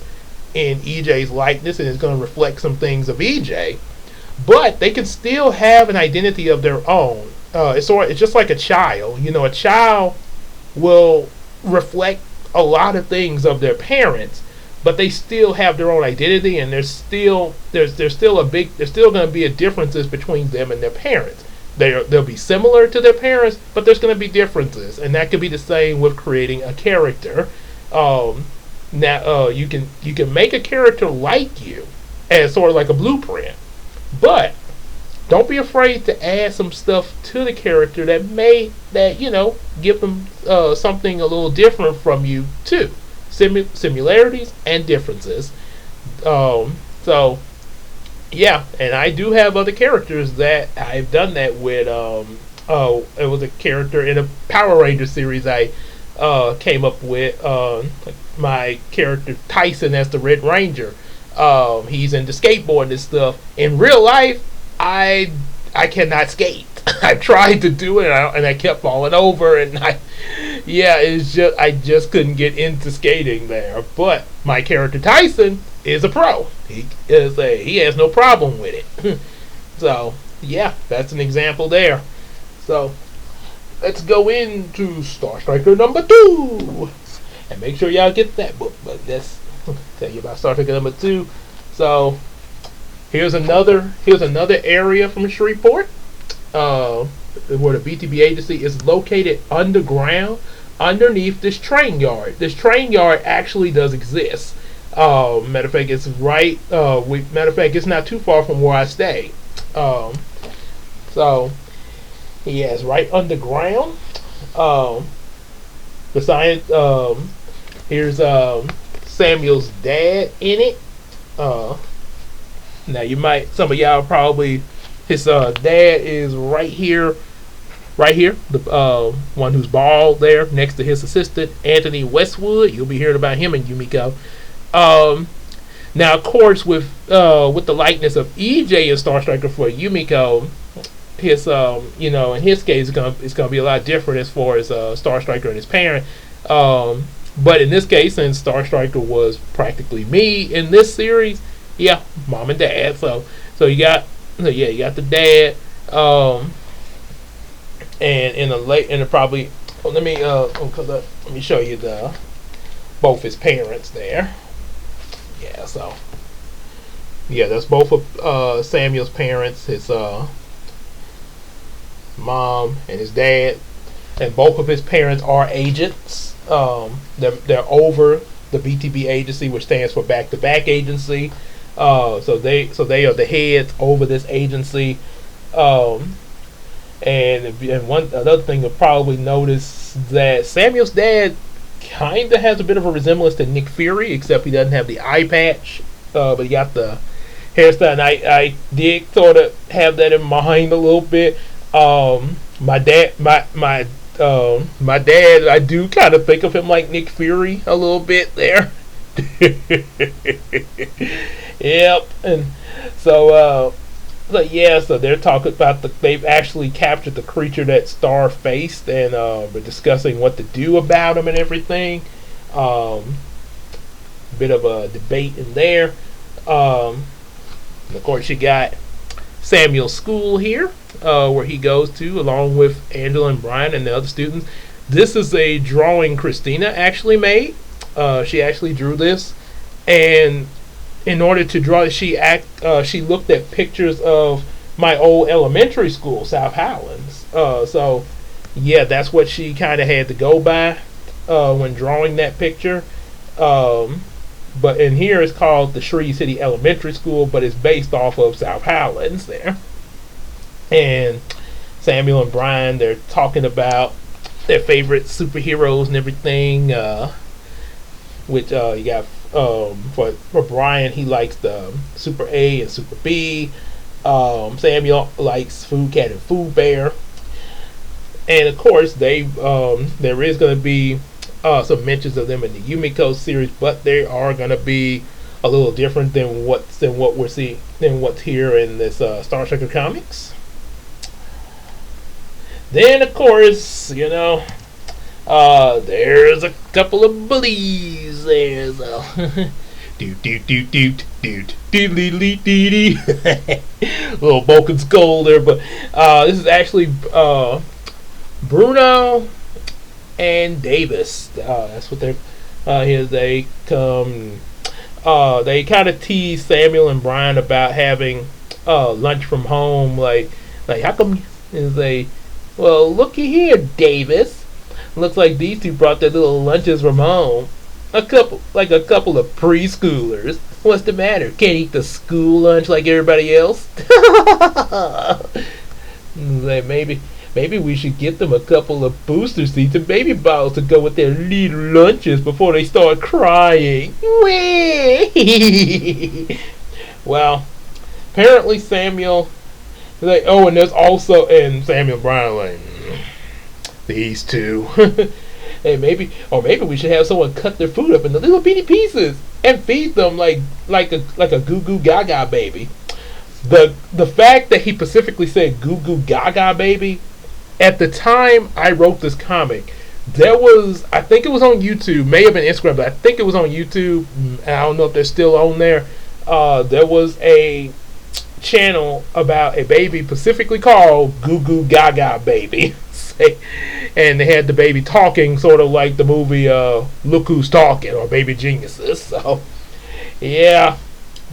in EJ's likeness and is going to reflect some things of EJ. But they can still have an identity of their own. It's just like a child. A child will reflect a lot of things of their parents, but they still have their own identity, and there's still going to be a differences between them and their parents. They'll be similar to their parents, but there's going to be differences, and that could be the same with creating a character. Now you can make a character like you as sort of like a blueprint, but don't be afraid to add some stuff to the character that give them something a little different from you too. Similarities and differences. So yeah, and I do have other characters that I've done that with. It was a character in a Power Ranger series I came up with. My character Tyson as the Red Ranger. He's into skateboarding and stuff. In real life, I cannot skate. I tried to do it, and I kept falling over, and I just couldn't get into skating there. But my character Tyson is a pro. He has no problem with it. So yeah, that's an example there. So let's go into Star Striker number 2, and make sure y'all get that book. But let's tell you about Star Striker number 2. So here's another area from Shreveport, where the BTB agency is located underground, underneath this train yard. This train yard actually does exist. Matter of fact, it's right. It's not too far from where I stay. So yeah, it's right underground. The science. Here's Samuel's dad in it. Now some of y'all probably, his dad is right here, the one who's bald there next to his assistant Anthony Westwood. You'll be hearing about him in Yumeko. Now of course with the likeness of EJ in Star Striker for Yumeko, his in his case it's gonna be a lot different as far as Star Striker and his parent. But in this case, since Star Striker was practically me in this series, yeah, mom and dad. So you got the dad, and probably let me show you both his parents there. Yeah, so yeah, that's both of Samuel's parents, his mom and his dad, and both of his parents are agents. They're over the BTB agency, which stands for Back to Back Agency. So they are the heads over this agency. And another thing you'll probably notice that Samuel's dad kind of has a bit of a resemblance to Nick Fury, except he doesn't have the eye patch, but he got the hairstyle. And I did sort of have that in mind a little bit. My dad, I do kind of think of him like Nick Fury a little bit there. Yep. And so they're talking about they've actually captured the creature that Star faced, and we're discussing what to do about him and everything. Bit of a debate in there. And of course, you got Samuel's school here, where he goes to along with Angela and Brian and the other students. This is a drawing Christina actually made. She actually drew this, and in order to draw it, she looked at pictures of my old elementary school, South Highlands. So yeah, that's what she kind of had to go by when drawing that picture. But in here it's called the Shreve City Elementary School, but it's based off of South Highlands there. And Samuel and Brian, they're talking about their favorite superheroes and everything. Which you got for Brian, he likes the Super A and Super B. Samuel likes Food Cat and Food Bear. And of course, there is going to be some mentions of them in the Yumeko series, but they are going to be a little different than what's here in this Star Striker comics. Then of course, there's a couple of bullies there, so little Vulcan skull there, but this is actually Bruno and Davis. That's what they're. Here they come. They kind of tease Samuel and Brian about having lunch from home. Like how come? And say, well, looky here, Davis. Looks like these two brought their little lunches from home. A couple of preschoolers. What's the matter? Can't eat the school lunch like everybody else? Like maybe we should get them a couple of booster seats and baby bottles to go with their little lunches before they start crying. Well, apparently Samuel, like, oh, and there's also, and Samuel Brown, like, these two. Hey, maybe we should have someone cut their food up into little bitty pieces and feed them like a goo goo gaga baby. The fact that he specifically said goo goo gaga baby, at the time I wrote this comic, there was, I think it was on YouTube, may have been Instagram, but I think it was on YouTube. I don't know if they're still on there. There was a channel about a baby specifically called Goo Goo Gaga Baby. And they had the baby talking sort of like the movie Look Who's Talking or Baby Geniuses. So, yeah.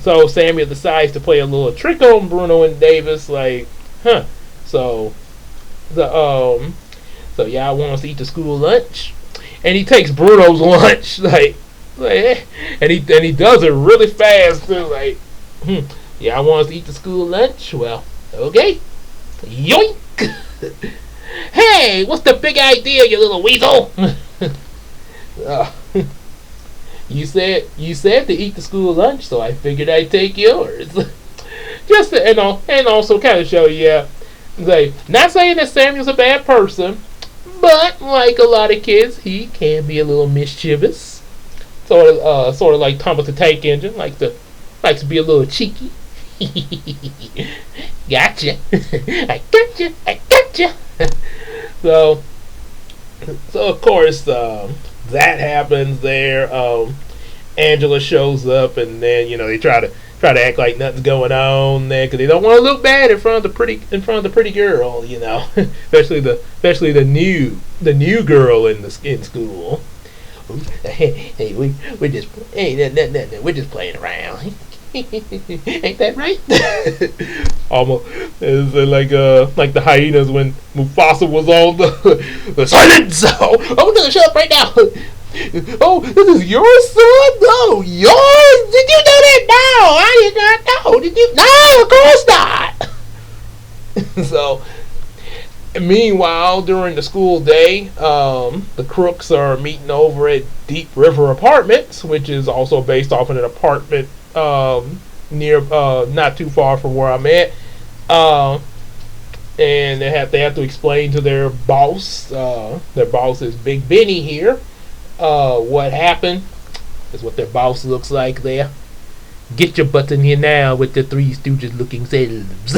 So Samuel decides to play a little trick on Bruno and Davis, like, huh. So y'all want us to eat the school lunch? And he takes Bruno's lunch, and he does it really fast too, like, y'all want us to eat the school lunch? Well, okay. Yoink! Hey, what's the big idea, you little weasel? You said to eat the school lunch, so I figured I'd take yours. Just to, and also kind of show you, like, not saying that Samuel's a bad person, but like a lot of kids, he can be a little mischievous. Sort of like Thomas the Tank Engine, likes to be a little cheeky. Gotcha. I gotcha. So of course that happens there. Angela shows up, and then they try to act like nothing's going on there because they don't want to look bad in front of the pretty girl, especially the new girl in school. Hey, we're just playing around. Ain't that right? Almost it's like the hyenas when Mufasa was on the silence. Oh no, shut up right now. Oh, this is your son? No, yours? Did you know that? No, I did not know. Did you? No, of course not. So, meanwhile, during the school day, the Crooks are meeting over at Deep River Apartments, which is also based off of an apartment near, not too far from where I'm at. And they have to explain to their boss. Their boss is Big Benny here. What happened is what their boss looks like there. Get your butts in here now with the Three Stooges looking selves.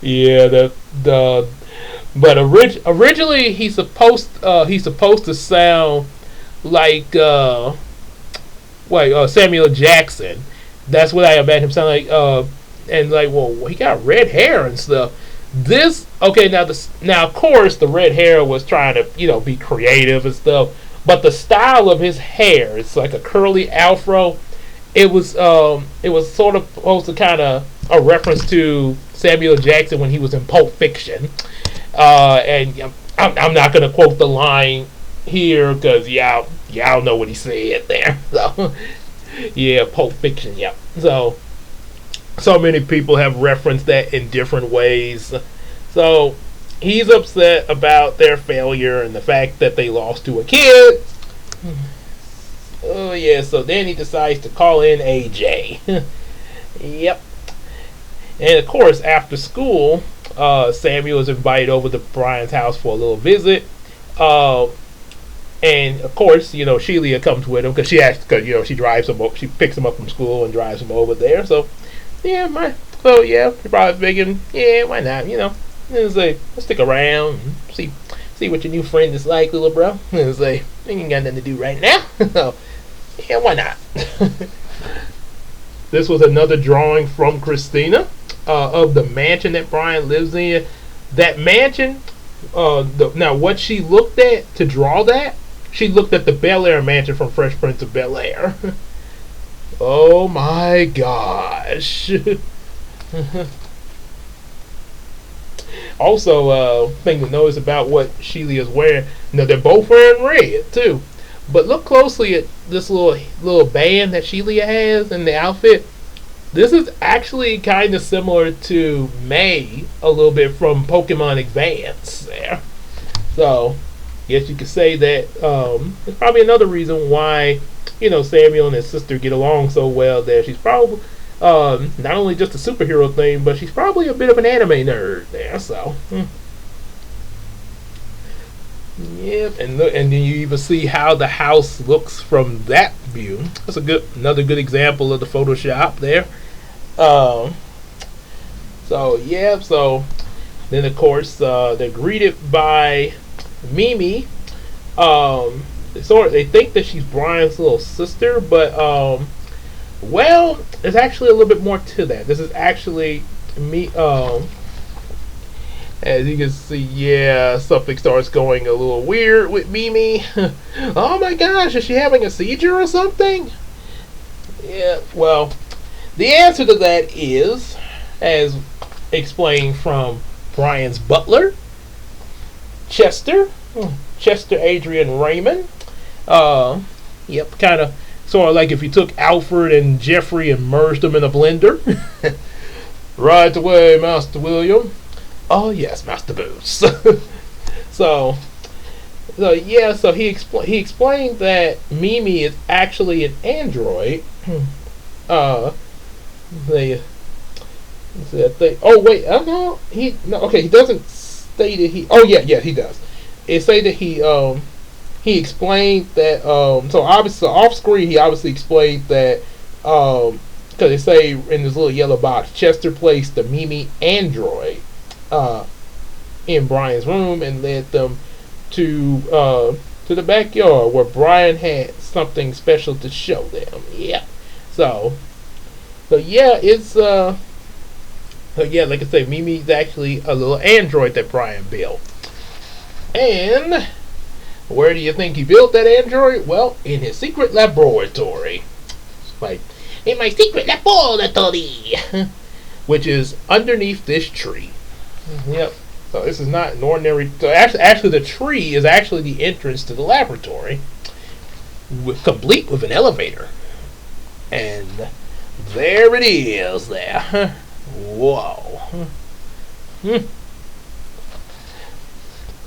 Yeah, but originally he's supposed to sound like Samuel Jackson. That's what I imagine him sound like. And like, well, he got red hair and stuff. Now of course the red hair was trying to be creative and stuff, but the style of his hair, it's like a curly afro. It was sort of supposed to kind of a reference to Samuel Jackson when he was in Pulp Fiction. And I'm not gonna quote the line here because y'all know what he said there. So yeah, Pulp Fiction. Yeah. So many people have referenced that in different ways. So he's upset about their failure and the fact that they lost to a kid. Oh yeah, so then he decides to call in AJ. Yep. And of course, after school, Samuel is invited over to Brian's house for a little visit. And of course, Sheila comes with him because she drives him up. She picks him up from school and drives him over there. So yeah, you're probably thinking, yeah, why not? It's like, let's stick around and see what your new friend is like, little bro. It's like, you ain't got nothing to do right now. So yeah, why not? This was another drawing from Christina of the mansion that Brian lives in. That mansion Now what she looked at to draw that, she looked at the Bel Air mansion from Fresh Prince of Bel Air. Oh my gosh. Also, thing to notice about what Sheila is wearing. Now they're both wearing red too, but look closely at this little band that Sheila has in the outfit. This is actually kind of similar to May a little bit from Pokemon Advance there. So, guess you could say that it's probably another reason why Samuel and his sister get along so well. There, she's probably not only just a superhero thing, but she's probably a bit of an anime nerd there. So, yep, and then you even see how the house looks from that view. That's another good example of the Photoshop there. So yeah, so then of course they're greeted by Mimi. They think that she's Brian's little sister, but well, there's actually a little bit more to that. This is actually me. As you can see, yeah, something starts going a little weird with Mimi. Oh my gosh, is she having a seizure or something? Yeah, well, the answer to that is, as explained from Brian's butler, Chester Adrian Raymond. Yep, kind of, sort of like if you took Alfred and Jeffrey and merged them in a blender. Right away, Master William. Oh yes, Master Boots. so yeah, so he explained that Mimi is actually an android. They oh wait, okay, he doesn't state that he. Oh yeah, he does. It say that he explained that so obviously off screen he obviously explained that because they say in this little yellow box, Chester placed the Mimi android in Brian's room and led them to the backyard where Brian had something special to show them. Yeah. So yeah, it's so yeah, like I say, Mimi's actually a little android that Brian built. And where do you think he built that android? Well, in his secret laboratory. Like, in my secret laboratory, which is underneath this tree. Yep. So this is not an ordinary. So actually, the tree is actually the entrance to the laboratory, complete with an elevator. And there it is. There. Whoa.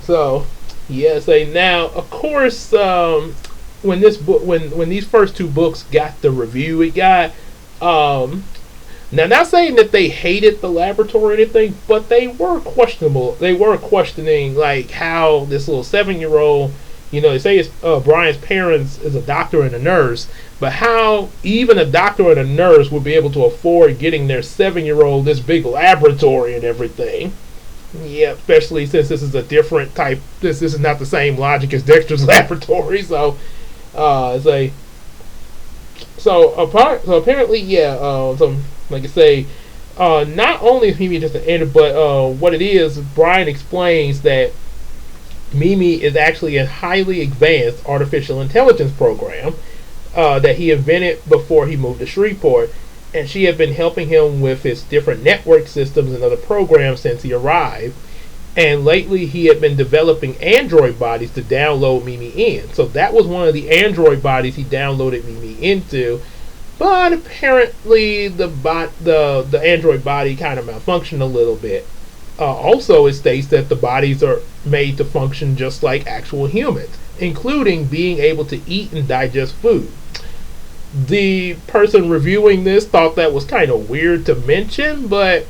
So, yes. Now, of course, when these first two books got the review it got, now, not saying that they hated the laboratory or anything, but they were questionable. They were questioning like how this little 7-year-old, they say it's Brian's parents is a doctor and a nurse, but how even a doctor and a nurse would be able to afford getting their 7-year-old this big laboratory and everything. Yeah, especially since this is a different type. This is not the same logic as Dexter's laboratory. So, apparently, yeah. So, like I say, not only is Mimi just an android, but what it is, Brian explains that Mimi is actually a highly advanced artificial intelligence program that he invented before he moved to Shreveport, and she had been helping him with his different network systems and other programs since he arrived. And lately, he had been developing android bodies to download Mimi in. So that was one of the android bodies he downloaded Mimi into. But apparently, the android body kind of malfunctioned a little bit. Also, it states that the bodies are made to function just like actual humans, including being able to eat and digest food. The person reviewing this thought that was kind of weird to mention, but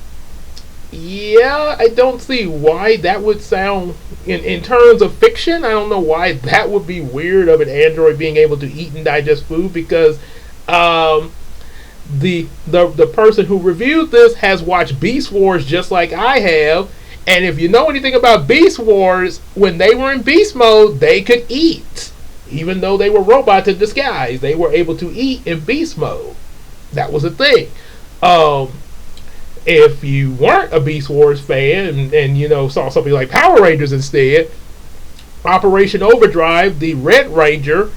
yeah, I don't see why that would sound, in terms of fiction, I don't know why that would be weird of an android being able to eat and digest food, because the person who reviewed this has watched Beast Wars just like I have, and if you know anything about Beast Wars, when they were in beast mode, they could eat. Even though they were robots in disguise, they were able to eat in beast mode. That was a thing. if you weren't a Beast Wars fan and saw something like Power Rangers instead, Operation Overdrive, the Red Ranger,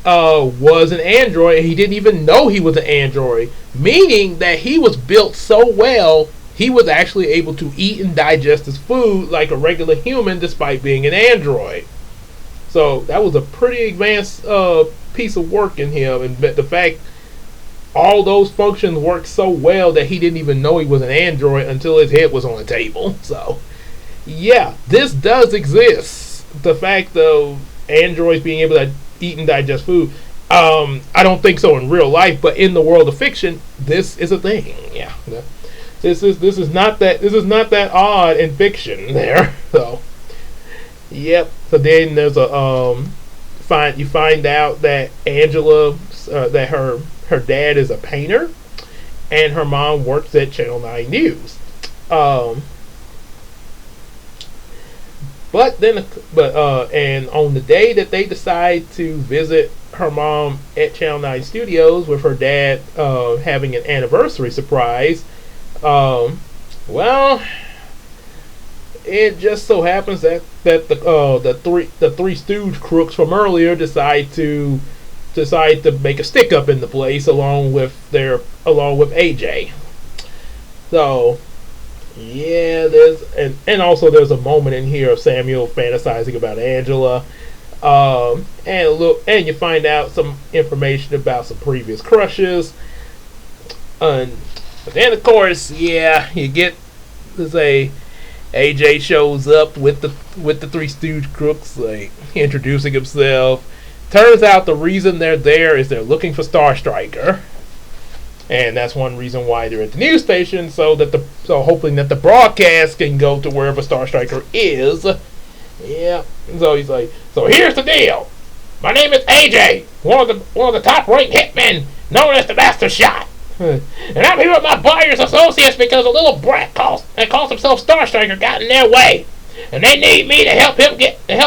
was an android, and he didn't even know he was an android, meaning that he was built so well he was actually able to eat and digest his food like a regular human despite being an android. So that was a pretty advanced piece of work in him, and the fact all those functions worked so well that he didn't even know he was an android until his head was on the table. So yeah, this does exist. The fact of androids being able to eat and digest food. I don't think so in real life, but in the world of fiction, this is a thing. Yeah, this is not that odd in fiction there. So yep. So then there's you find out that Angela that her dad is a painter, and her mom works at Channel 9 News. And on the day that they decide to visit her mom at Channel 9 Studios with her dad having an anniversary surprise, well, it just so happens that the three stooge crooks from earlier decide to make a stick up in the place along with AJ. So yeah, and also there's a moment in here of Samuel fantasizing about Angela, and you find out some information about some previous crushes, but then of course, yeah, you get to say AJ shows up with the three stooge crooks, like introducing himself. Turns out the reason they're there is they're looking for Star Striker. And that's one reason why they're at the news station, so hoping that the broadcast can go to wherever Star Striker is. Yeah. So he's like, so here's the deal. My name is AJ, one of the top ranked hitmen, known as the Master Shot. And I'm here with my buyers associates because a little brat calls himself Star Striker got in their way, and they need me to help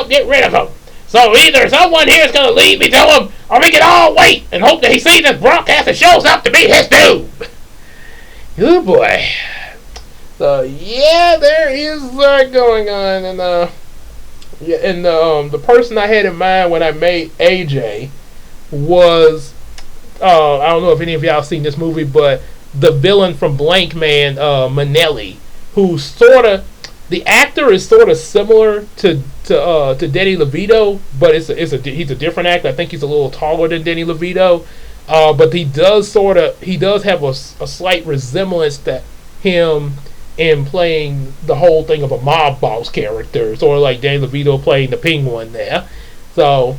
get rid of him. So either someone here is going to lead me to him, or we can all wait and hope that he sees this broadcast and shows up to meet his doom. Oh boy. So yeah, there is that going on, and the person I had in mind when I made AJ was I don't know if any of y'all seen this movie, but the villain from Blank Man, Manelli, who the actor is sort of similar to Danny DeVito, but he's a different actor. I think he's a little taller than Danny DeVito, but he does have a slight resemblance to him in playing the whole thing of a mob boss character, sort of like Danny DeVito playing the Penguin there. So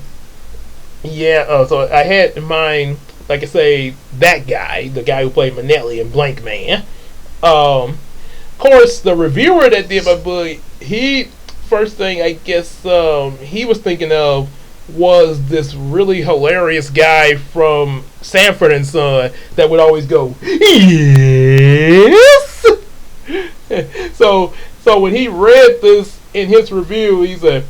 yeah, so I had in mind, like I say, that guy, the guy who played Manelli in Blank Man. Of course, the reviewer that did my book, first thing I guess he was thinking of was this really hilarious guy from Sanford and Son that would always go, yes. So when he read this in his review, he said,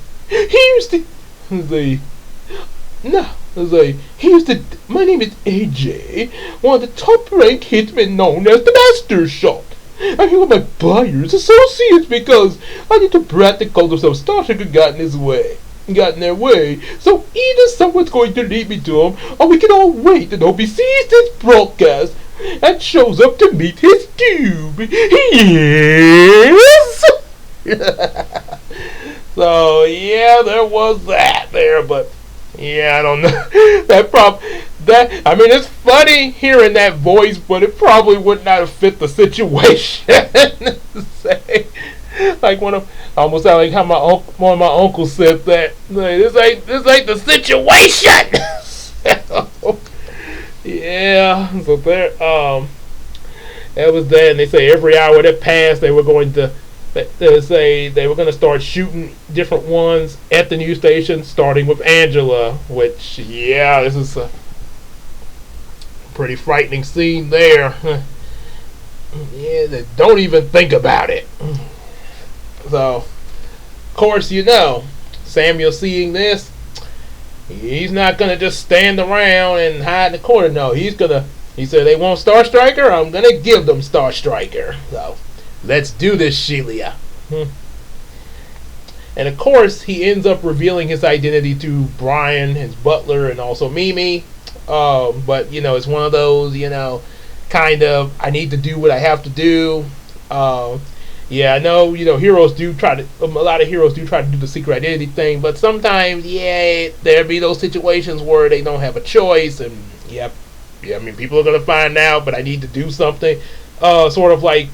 my name is AJ, one of the top-ranked hitmen known as the Master Shot. I'm here with my buyers associates because I need to brat that called himself Star Striker got in their way. So either someone's going to lead me to him, or we can all wait and hope he sees this broadcast and shows up to meet his doom. Yes. So yeah, there was that there, but yeah, I don't know. It's funny hearing that voice, but it probably would not have fit the situation. Say, like almost sound like how one of my uncles said that. Like, this ain't the situation. So, yeah. So there, that was that, and they say every hour that passed, they were going to start shooting different ones at the news station, starting with Angela, which, yeah, this is a pretty frightening scene there. Yeah, don't even think about it. So, of course, Samuel seeing this, he's not going to just stand around and hide in the corner. No, he's going to He said they want Star Striker. I'm gonna give them Star Striker. So let's do this, Shelia. And of course, he ends up revealing his identity to Brian, his butler, and also Mimi. But it's one of those, kind of, I need to do what I have to do. Yeah, I know, heroes do try to, a lot of heroes do try to do the secret identity thing, but sometimes, there be those situations where they don't have a choice, and I mean, people are going to find out, but I need to do something. Sort of like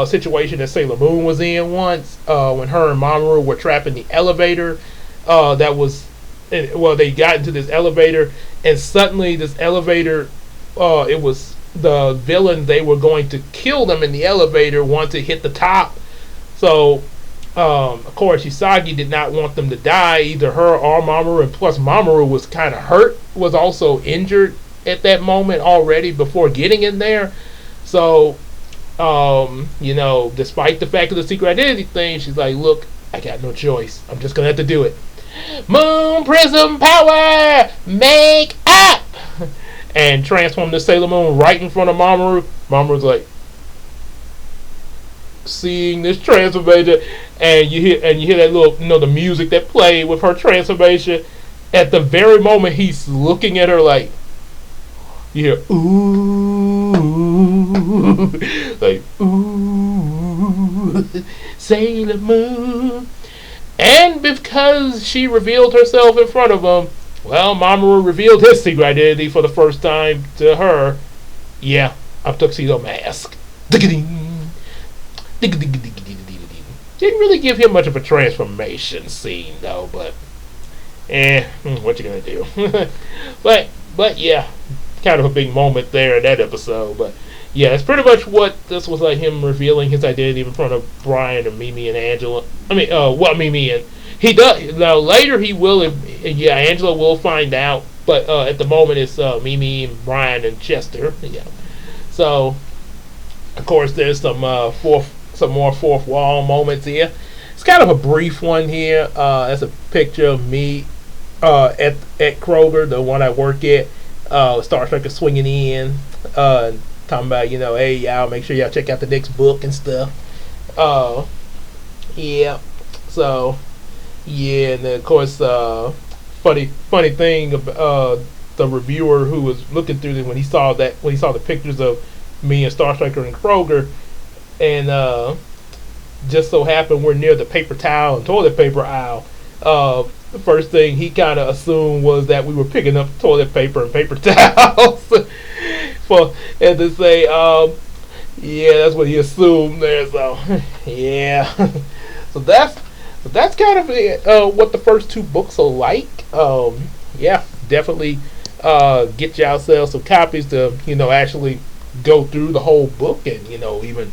situation that Sailor Moon was in once, when her and Mamoru were trapped in the elevator. They got into this elevator, and suddenly this elevator, it was the villain. They were going to kill them in the elevator once it hit the top. So, of course, Usagi did not want them to die, either her or Mamoru, and plus Mamoru was kind of hurt, was also injured at that moment already before getting in there. So, despite the fact of the secret identity thing, she's like, look, I got no choice. I'm just going to have to do it. Moon Prism Power! Make up! And transform the Sailor Moon right in front of Mamoru. Mamoru's like, seeing this transformation, and you hear that little, the music that played with her transformation. At the very moment he's looking at her, like, you hear, ooh, like, ooh, Sailor Moon. And because she revealed herself in front of him, well, Mamoru revealed his secret identity for the first time to her. Yeah, I'm Tuxedo Mask. Didn't really give him much of a transformation scene, though, but what you gonna do? but yeah, kind of a big moment there in that episode. But yeah, it's pretty much what this was, like him revealing his identity in front of Brian and Mimi and Angela. I mean, Mimi and he does now. Later he will, Angela will find out. But at the moment it's Mimi and Brian and Chester. Yeah. So of course there's some more fourth wall moments here. It's kind of a brief one here. That's a picture of me at Kroger, the one I work at. Star Striker swinging in, talking about, hey, y'all, make sure y'all check out the next book and stuff. Yeah. So, yeah, and then, of course, funny thing about the reviewer who was looking through this when he saw the pictures of me and Star Striker and Kroger, and just so happened we're near the paper towel and toilet paper aisle. The first thing he kind of assumed was that we were picking up toilet paper and paper towels, and to say, yeah, that's what he assumed there. So, yeah, so that's kind of what the first two books are like. Yeah, definitely get yourself some copies to actually go through the whole book, and even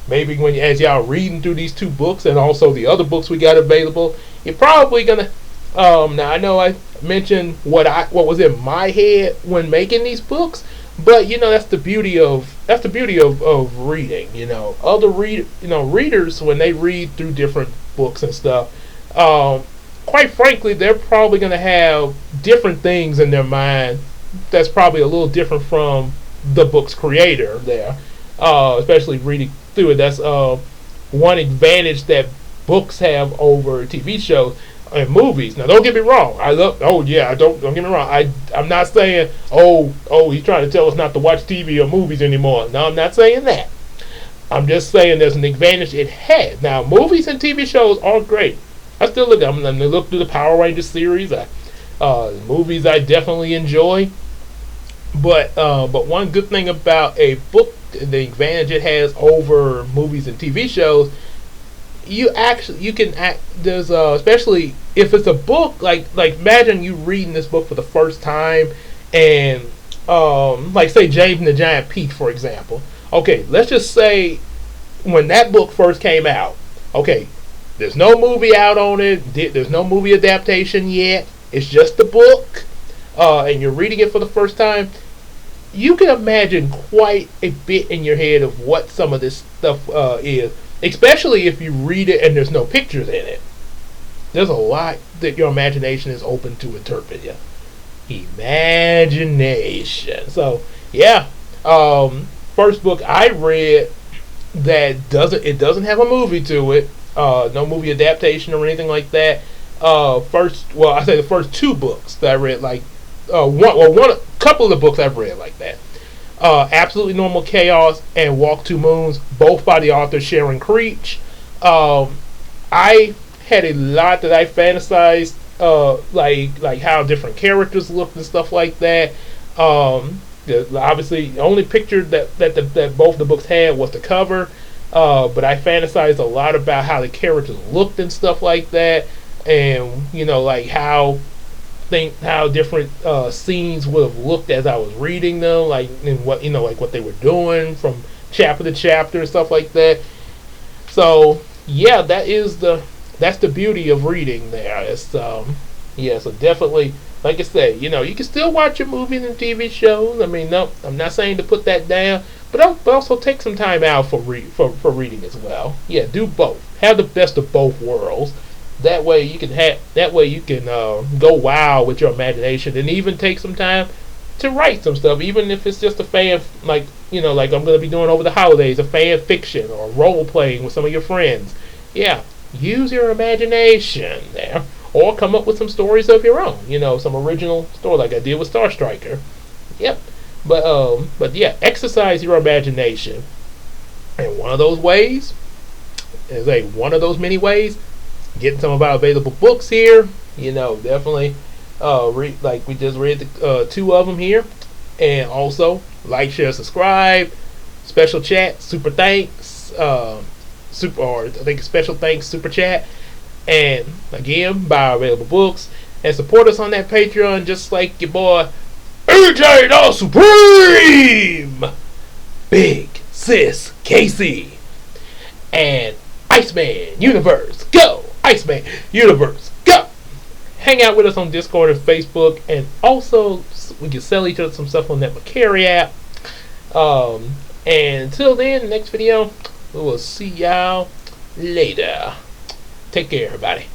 maybe when as y'all reading through these two books and also the other books we got available, you're probably gonna now I know I mentioned what was in my head when making these books, but that's the beauty of reading. Other readers, when they read through different books and stuff, quite frankly they're probably gonna have different things in their mind that's probably a little different from the book's creator there, especially reading through it. That's one advantage that books have over TV shows and movies. Now, don't get me wrong. Don't get me wrong. I'm not saying, he's trying to tell us not to watch TV or movies anymore. No, I'm not saying that. I'm just saying there's an advantage it has. Now, movies and TV shows are great. I still look at them. I look through the Power Rangers series. Movies I definitely enjoy. But one good thing about a book, the advantage it has over movies and TV shows, there's especially if it's a book like imagine you reading this book for the first time, and like say James and the Giant Peach, for example. Okay, let's just say when that book first came out, okay, there's no movie out on it, there's no movie adaptation yet, it's just the book, and you're reading it for the first time. You can imagine quite a bit in your head of what some of this stuff is, especially if you read it and there's no pictures in it. There's a lot that your imagination is open to interpret. Yeah, imagination. So yeah, first book I read that doesn't have a movie to it. No movie adaptation or anything like that. I say the first two books that I read, like one couple of the books I've read like that. Absolutely Normal Chaos and Walk Two Moons, both by the author Sharon Creech. I had a lot that I fantasized, like how different characters looked and stuff like that. Obviously, the only picture that both the books had was the cover, but I fantasized a lot about how the characters looked and stuff like that, and like how different scenes would have looked as I was reading them, like and what like what they were doing from chapter to chapter and stuff like that. So yeah, that's the beauty of reading there. It's yeah, so definitely, like I said, you can still watch your movies and TV shows. I mean, no, I'm not saying to put that down, but also take some time out for reading as well. Yeah, do both. Have the best of both worlds. That way you can go wild with your imagination, and even take some time to write some stuff, even if it's just a fan, like like I'm gonna be doing over the holidays, a fan fiction or role playing with some of your friends. Yeah, use your imagination there, or come up with some stories of your own. Some original story like I did with Star Striker. Yep, but yeah, exercise your imagination, and one of those ways one of those many ways. Getting some of our available books here, definitely like we just read the two of them here, and also like, share, subscribe, special chat, super thanks, special thanks, super chat, and again buy our available books and support us on that Patreon, just like your boy AJ the Supreme, Big Sis Casey, and Iceman Universe. Go! Iceman Universe, go! Hang out with us on Discord and Facebook, and also we can sell each other some stuff on that McCary app. And until then, next video, we will see y'all later. Take care, everybody.